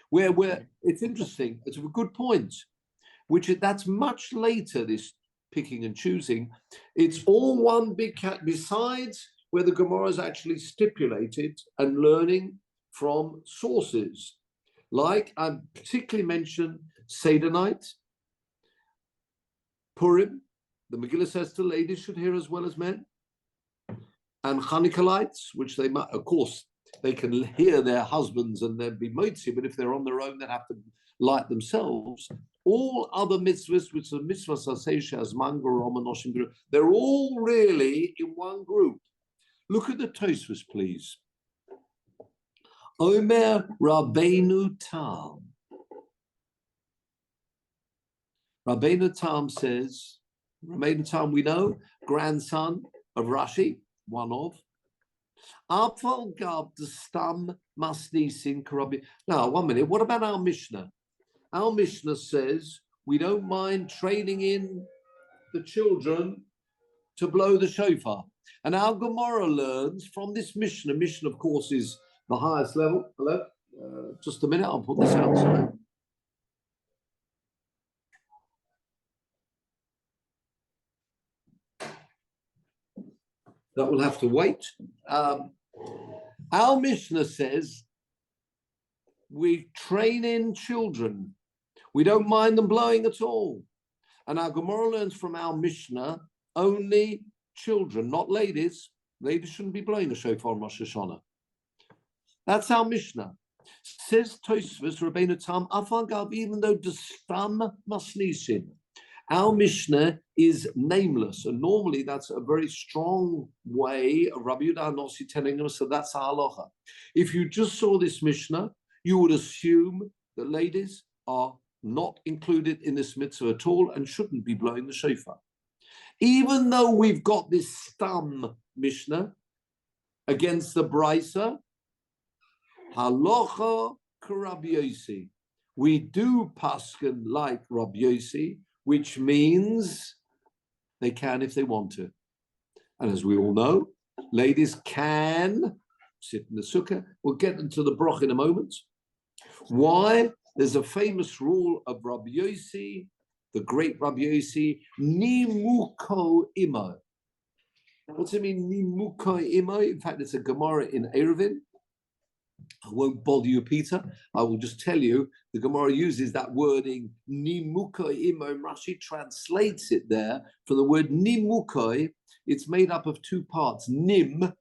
Where it's interesting. It's a good point. That's much later, this picking and choosing. It's all one big cat, besides where the Gemara is actually stipulated and learning from sources. Like I particularly mentioned Seder night, Purim, the Megillah says the ladies should hear as well as men, and Hanukkah lights, which they might, of course, they can hear their husbands and they'd be motzi, but if they're on their own, they'd have to light themselves. All other mitzvahs, which are mitzvahs as mango, noshim, they're all really in one group. Look at the Tosfos, please. Omer Rabbeinu Tam. Rabbeinu Tam says, Rabbeinu Tam, we know, grandson of Rashi, one of. Apal Gab the Stam Masnisin Karabi. Now, 1 minute. What about our Mishnah? Our Mishnah says we don't mind training in the children to blow the shofar. And our Gemara learns from this Mishnah. Mishnah, of course, is the highest level. Hello? Just a minute. I'll put this outside. That will have to wait. Our Mishnah says we train in children. We don't mind them blowing at all. And our Gemara learns from our Mishnah only children, not ladies. Ladies shouldn't be blowing the shofar on Rosh Hashanah. That's our Mishnah. Says Tosfos, Rabbeinu Tam, Afagav, even though the Stam Masnisin. Our Mishnah is nameless, and normally that's a very strong way of Rabbi Yehuda HaNasi telling us that that's a halacha. If you just saw this Mishnah, you would assume that ladies are not included in this mitzvah at all and shouldn't be blowing the shofar. Even though we've got this Stam Mishnah against the Brisa, halacha k'Rabbi Yossi. We do paskin like Rabbi Yossi, which means they can if they want to. And as we all know, ladies can sit in the sukkah. We'll get into the broch in a moment. Why? There's a famous rule of Rabbi Yossi, the great Rabbi Yossi, nimuko imo. What's it mean, nimuko imo? In fact, it's a Gemara in Eruvin. I won't bother you, Peter. I will just tell you, the Gemara uses that wording, nimukoi imo. Rashi translates it there from the word nimukoi. It's made up of two parts. Nim,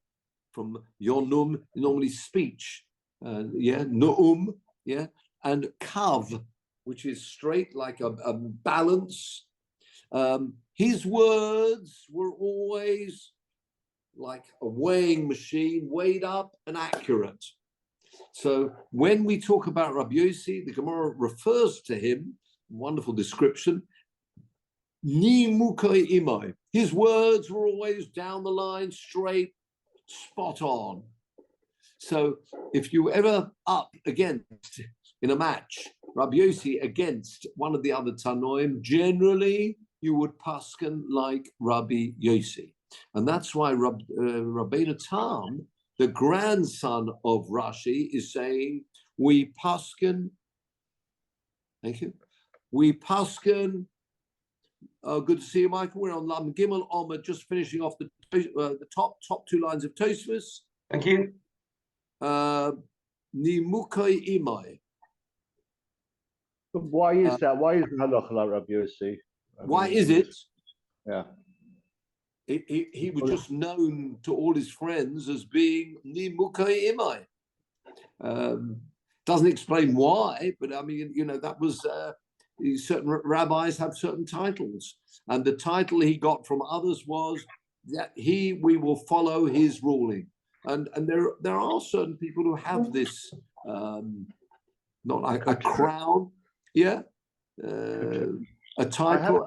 from yonum, normally speech, nu'um, and kav, which is straight like a balance. His words were always like a weighing machine, weighed up and accurate. So when we talk about Rabbi Yossi, the Gemara refers to him, wonderful description, Ni mukai imai. His words were always down the line, straight, spot on. So if you ever up against in a match, Rabbi Yossi against one of the other Tanoim, generally you would paskin like Rabbi Yossi. And that's why Rabbeinu Tam, the grandson of Rashi, is saying, we paskin, thank you, we paskin, good to see you, Michael. We're on Lam Gimel Omer, just finishing off the top two lines of Tosfos. Thank you. Nimukai imai. Why is that? Why is halacha like Rabbi Yossi? Why is it? Yeah. He was just known to all his friends as being Nimukai imai. Doesn't explain why, but I mean, that was certain rabbis have certain titles, and the title he got from others was that we will follow his ruling. And there are certain people who have this, not like a crown, a title.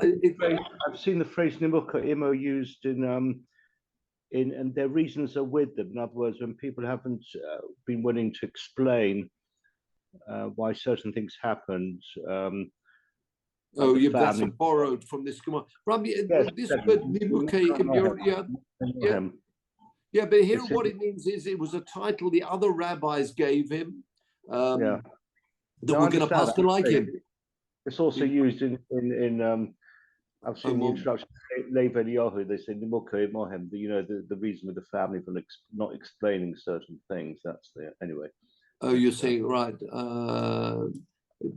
I've seen the phrase Nimuka Imo used in and their reasons are with them. In other words, when people haven't been willing to explain why certain things happened. That's borrowed from this. Come on, Rabbi, this word Nimuka, yeah, but here what it means is it was a title the other rabbis gave him that we're going to pass to like him. It's also used in I've seen the introduction to Lev Eliyahu. They say Nimuka Mohem, the reason with the family for not explaining certain things. That's anyway. Oh, you're saying right.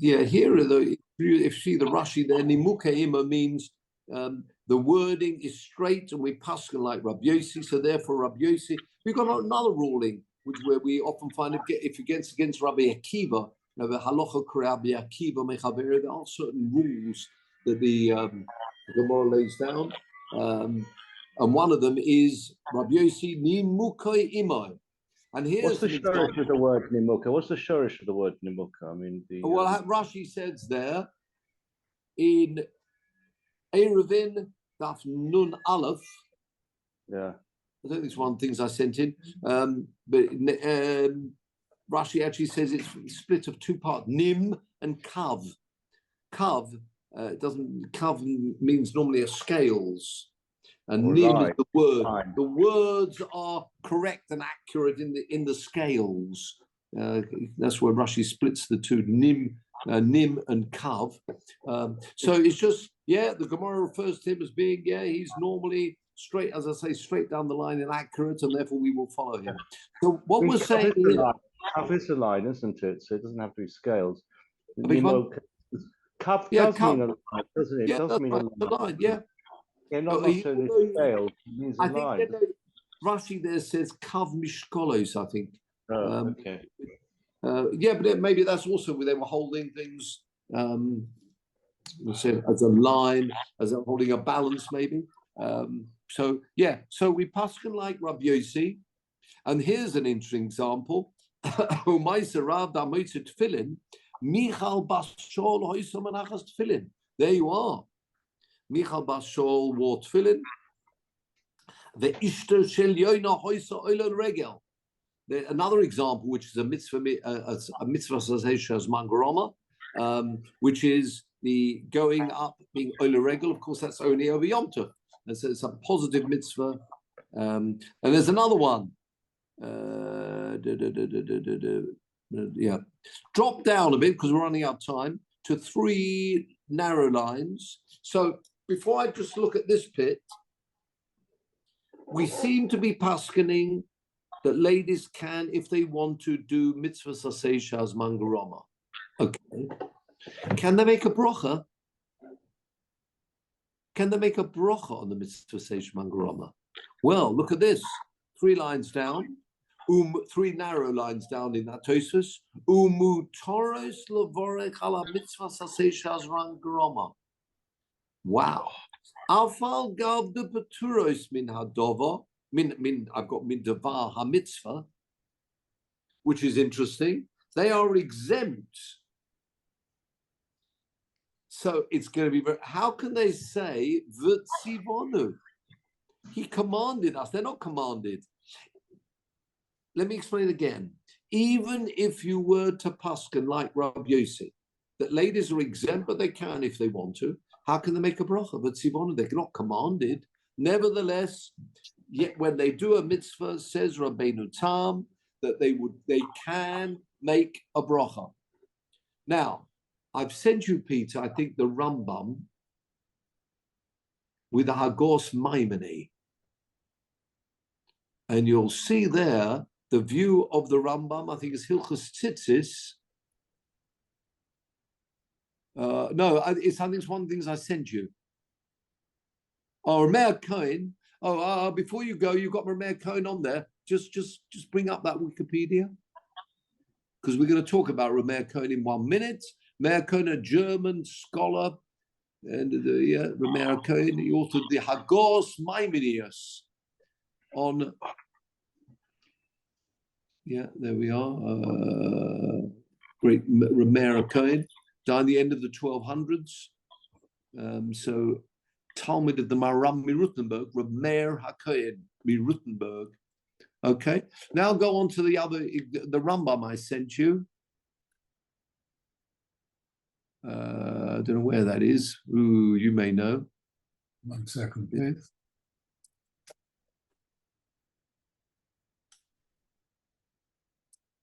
Here though, if you see the Rashi there, Nimuka Ima means the wording is straight, and we paskin like Rabbi Yossi. So therefore, Rabbi Yossi, we've got another ruling, where we often find if against Rabbi Akiva, the halacha Rabbi Akiva mechaber. There are certain rules that the Gemara lays down, and one of them is Rabbi Yossi Nimukai imai. And here's what's the shorish of the word Nimuka? What's the shorish of the word Nimuka? I mean, Rashi says there in Eruvin Daf Nun Aleph. Yeah, I think it's one of the things I sent in. But Rashi actually says it's split of two parts: Nim and Kav. Kav Kav means normally a scales, and Nim is the word. Fine. The words are correct and accurate in the scales. That's where Rashi splits the two: Nim and Kav. So it's just. The Gemara refers to him as being, he's normally straight, as I say, straight down the line and accurate, and therefore we will follow him. So what we're saying here... Kav is a line, isn't it? So it doesn't have to be scales. Kav does mean a line, doesn't it? Yeah, it does mean right, a line, yeah. Yeah, not necessarily scales. It means a line. I think Rashi there says Kav Mishkolos, I think. Oh, okay. But maybe that's also where they were holding things... as a line, as a holding a balance, maybe. So we paskin like Rabbi Yossi, and here's an interesting example. Michal Bas Shaul there you are. Michal Bas Shaul wore tefillin. The Ishter Shel Yoina Hoisa Oilon Regel. Another example, which is a mitzvah as mangaroma, which is the going up being Ola Regel. Of course, that's only over Yom Tov. And so it's a positive mitzvah. And there's another one. Drop down a bit because we're running out of time to 3 narrow lines. So before I just look at this pit, we seem to be paskening that ladies can, if they want to, do mitzvah sasei shas mangaroma. Okay. Can they make a brocha? Can they make a brocha on the mitzvah seish mangaroma? Well, look at this. 3 lines down, three narrow lines down in that Tosfos. Toros levorech ala mitzvah saseh shazran groma. Wow. Afal gav de peturos min hadova. I've got min davar ha-mitzvah, which is interesting. They are exempt. So it's going to be very, how can they say v'tzivonu? He commanded us. They're not commanded. Let me explain again. Even if you were to paskin like Rabbi Yossi, that ladies are exempt, but they can if they want to. How can they make a bracha? V'tzivonu, they're not commanded. Nevertheless, yet when they do a mitzvah, says Rabbeinu Tam, that they can make a bracha. Now, I've sent you, Peter, I think the Rambam with the Hagos Maimoni. And you'll see there the view of the Rambam, I think it's Hilchos Tzitzis. No, I think it's one of the things I sent you. Oh, Rameir Cohen. Before you go, you've got Rameir Cohen on there. Just bring up that Wikipedia. Because we're going to talk about Rameir Cohen in 1 minute. Rameir Cohen, a German scholar, and Rameir Cohen, he authored the Hagos Maimonides on. Yeah, there we are. Great Rameir Cohen, died at the end of the 1200s. So Talmud of the Maram Miruttenberg, Rameir HaKohen Miruttenberg. Okay, now go on to the Rambam I sent you. I don't know where that is. Ooh, you may know. 1 second. Yeah.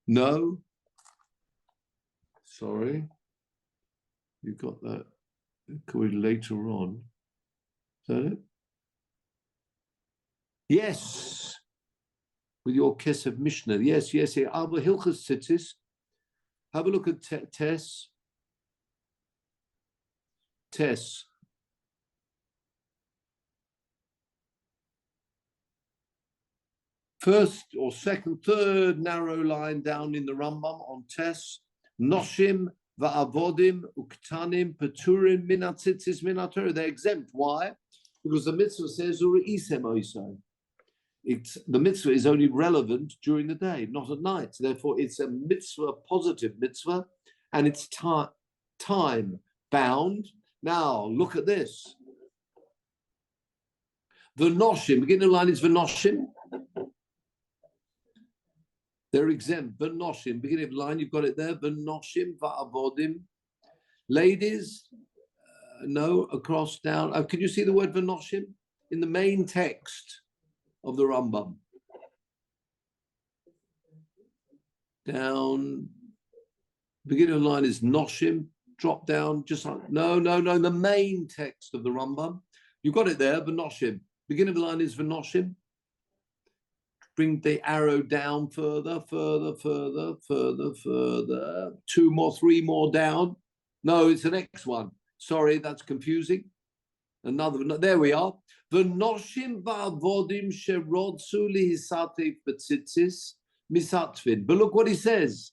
No. Sorry. You got that later on. Is that it? Yes. With your Kesef Mishnah. Yes. Abba Hilchos Tzitzis. Have a look at Tess. First or second, third narrow line down in the Rambam on Tess. Noshim va'avodim uktanim peturim minatzitzis minator. They're exempt. Why? Because the mitzvah says ureisem oisai. The mitzvah is only relevant during the day, not at night. Therefore, it's a mitzvah, positive mitzvah, and it's time bound. Now, look at this. V'noshim, beginning line is v'noshim. They're exempt. V'noshim, beginning of line, you've got it there. V'noshim va'avodim. Ladies, no, across, down. Can you see the word v'noshim? In the main text of the Rambam. Down. Beginning of line is noshim. Drop down, just like, no, the main text of the Rambam. You've got it there, v'noshim. Beginning of the line is v'noshim. Bring the arrow down further. 2 more, 3 more down. No, it's the next one. Sorry, that's confusing. Another, there we are. V'noshim va'avodim sherodzu lihisatef b'tzitzis misatvin. But look what he says.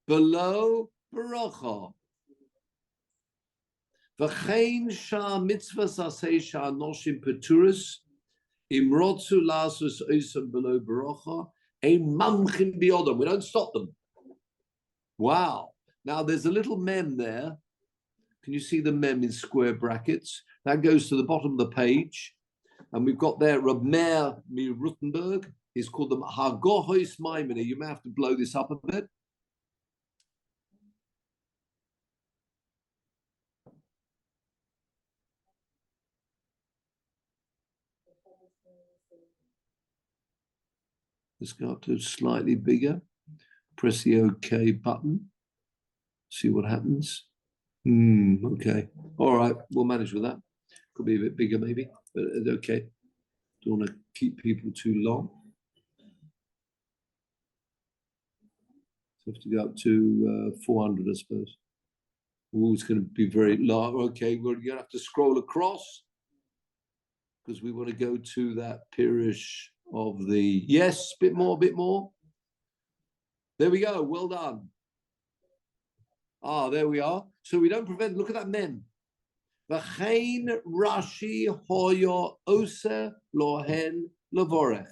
Below baracha. V'chein sha mitzvah saseh sha noshim peturis imrotzu lasus oisam below baracha ein mamchim biyodam. We don't stop them. Wow. Now there's a little mem there. Can you see the mem in square brackets? That goes to the bottom of the page. And we've got there Rameir Miruttenberg. He's called the Hagos Maimoni. You may have to blow this up a bit. Let's go up to slightly bigger. Press the OK button. See what happens. Okay. All right. We'll manage with that. Could be a bit bigger maybe, but okay. Don't want to keep people too long. So have to go up to 400, I suppose. Oh, it's going to be very large. Okay, we're going to have to scroll across because we want to go to that Pirish of the, yes, bit more. There we go, well done. There we are. So we don't prevent, look at that mem. V'chein Rashi hoyo ose lohen levorech.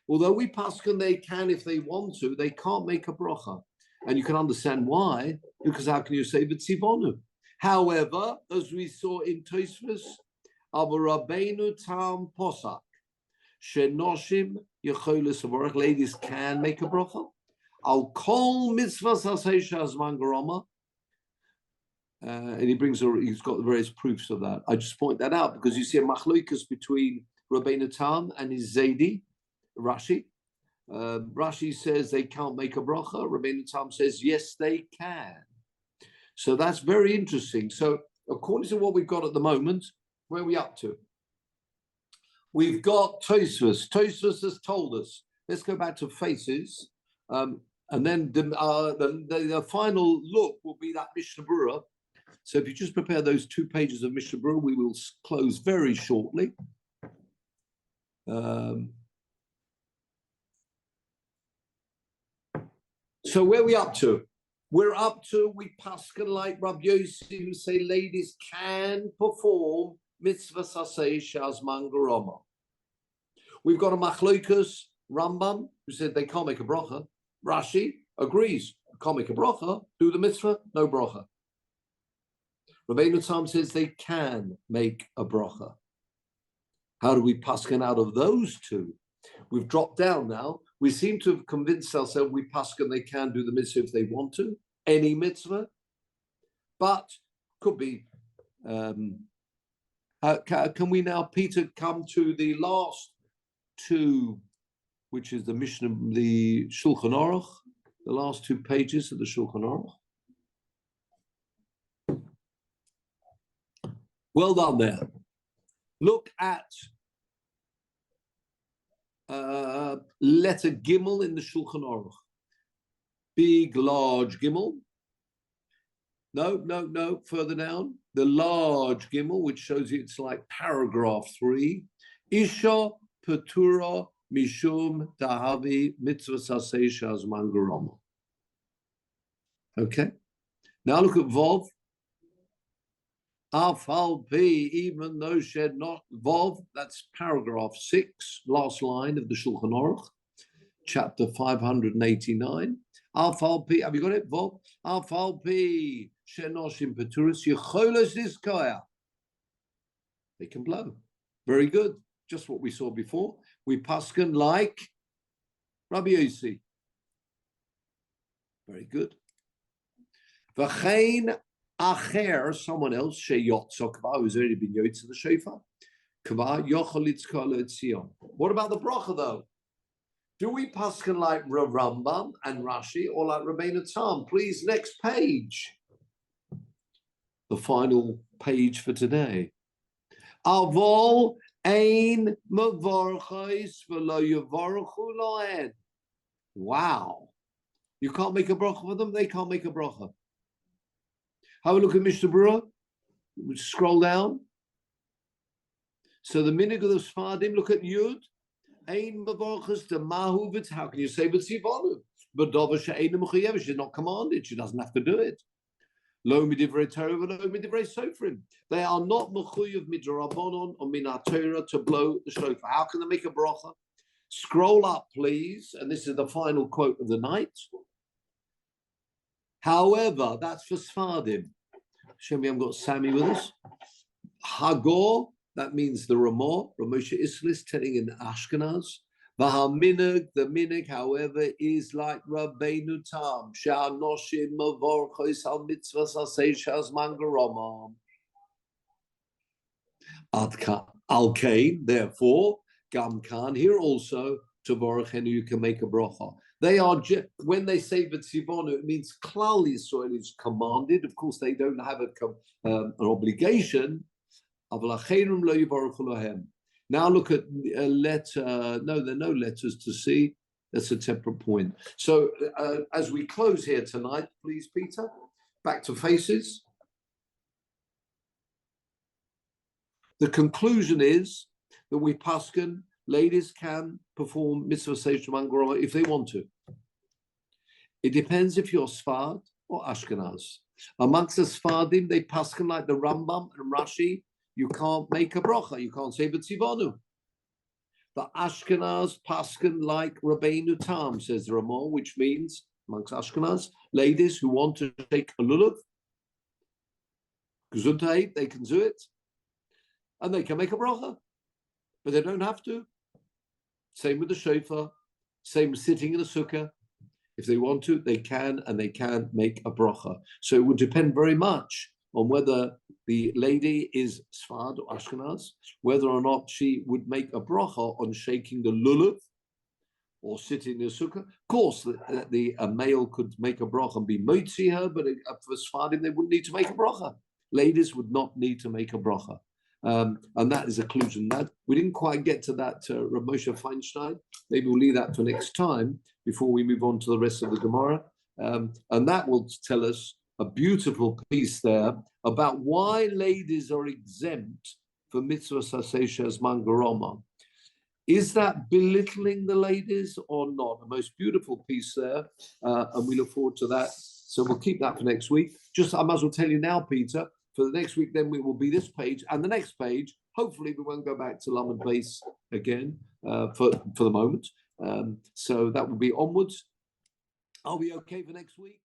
Although we paskin they can if they want to, they can't make a bracha. And you can understand why, because how can you say v'tzivonu? However, as we saw in Tosfos, Rabbeinu Tam Posak, Shenoshim Yecholis Avorach, ladies can make a bracha. Al kol mitzvahs asay shazman garoma. And he's got the various proofs of that. I just point that out because you see a machloikas between Rabbeinu Tam and his Zaidi, Rashi. Rashi says they can't make a bracha. Rabbeinu Tam says yes, they can. So that's very interesting. So according to what we've got at the moment, where are we up to? We've got Tosfos. Tosfos has told us. Let's go back to faces. And then the final look will be that Mishnah Berurah. So if you just prepare those 2 pages of Mishnah Berurah, we will close very shortly. So where are we up to? We're up to, we paskin like Rabbi Yossi, who say ladies can perform mitzvah sasei shazman garoma. We've got a machloikas Rambam, who said they can't make a bracha. Rashi agrees, can't make a bracha, do the mitzvah, no bracha. Rabbeinu Tam says they can make a bracha. How do we paskin out of those 2? We've dropped down now. We seem to have convinced ourselves we paskin they can do the mitzvah if they want to, any mitzvah, but could be. Can we now, Peter, come to the last 2, which is the Mishnah, the Shulchan Aruch, the last 2 pages of the Shulchan Aruch? Well done there. Look at letter Gimel in the Shulchan Aruch. Big, large Gimel. No, further down. The large Gimel, which shows you it's like paragraph 3. Isha Petura Mishum Dahavi Mitzvah Sasei Shazman Garoma. Okay. Now look at Vov. Afal P, even though she had not Vov, that's paragraph 6, last line of the Shulchan Aruch, chapter 589. Afal P, have you got it, Vov? Afal P, Shenoshim Peturis, Yecholos Niskoya. They can blow. Very good. Just what we saw before. We paskin like Rabbi Yossi. Very good. V'chein Acher, someone else, Sheyotzo Kva, who's already been yotz to the shofar. Kva Yocholitzkala Etzion. What about the bracha though? Do we paskin like Rambam and Rashi or like Rabbeinu Tam? Please, next page. The final page for today. Avol ein mevorchos v'lo yevorchu lohen. Wow. You can't make a bracha for them, they can't make a bracha. Have a look at Mishnah Berurah. We scroll down. So the minig of the Sfardim, look at Yud. Ein mevorchos de mahuvit. How can you say b'tzivonu? But dova she'ein mechuyev. She's not commanded. She doesn't have to do it. Lo midivrei Torah v'lo midivrei sofrim. They are not mechuyev midrabanon or min Torah to blow the shofar. How can they make a bracha? Scroll up, please. And this is the final quote of the night. However, that's for Sfardim. Show me, I've got Sammy with us. Hagor, that means the Ramah, Ramosha Islis, telling in Ashkenaz. V'haminig, the minig, however, is like Rabbeinu Tam. Sha'anoshim mavorchos al mitzvahs asay shazman garoma. Al kain, therefore, Gam Khan, here also, to Baruchenu, you can make a bracha. They are, when they say B'tzivonu, it means Klal Yisrael is commanded. Of course, they don't have an obligation. Now look at a letter. No, there are no letters to see. That's a separate point. So as we close here tonight, please, Peter, back to faces. The conclusion is that we paskin ladies can perform mitzvah seish mangaroma if they want to. It depends if you're Sfard or Ashkenaz. Amongst the Sfardim, they paskin like the Rambam and Rashi. You can't make a brocha. You can't say b'tzivonu. The Ashkenaz paskin like Rabbeinu Tam, says the Ramah, which means amongst Ashkenaz, ladies who want to take a lulav, gesundheit, they can do it, and they can make a bracha, but they don't have to. Same with the shofar, same with sitting in the sukkah. If they want to, they can, and they can make a bracha. So it would depend very much on whether the lady is Sfard or Ashkenaz, whether or not she would make a bracha on shaking the lulav or sitting in the sukkah. Of course, a male could make a bracha and be motzi her, but for Sfardim, they wouldn't need to make a bracha. Ladies would not need to make a bracha. And that is a conclusion. That we didn't quite get to that, Rav Moshe Feinstein. Maybe we'll leave that for next time before we move on to the rest of the Gemara. And that will tell us a beautiful piece there about why ladies are exempt for mitzvah sasesha as mangaroma. Is that belittling the ladies or not? A most beautiful piece there, and we look forward to that. So we'll keep that for next week. Just, I might as well tell you now, Peter, for the next week, then we will be this page and the next page. Hopefully, we won't go back to Lamed Beis again for the moment. So that will be onwards. Are we okay for next week?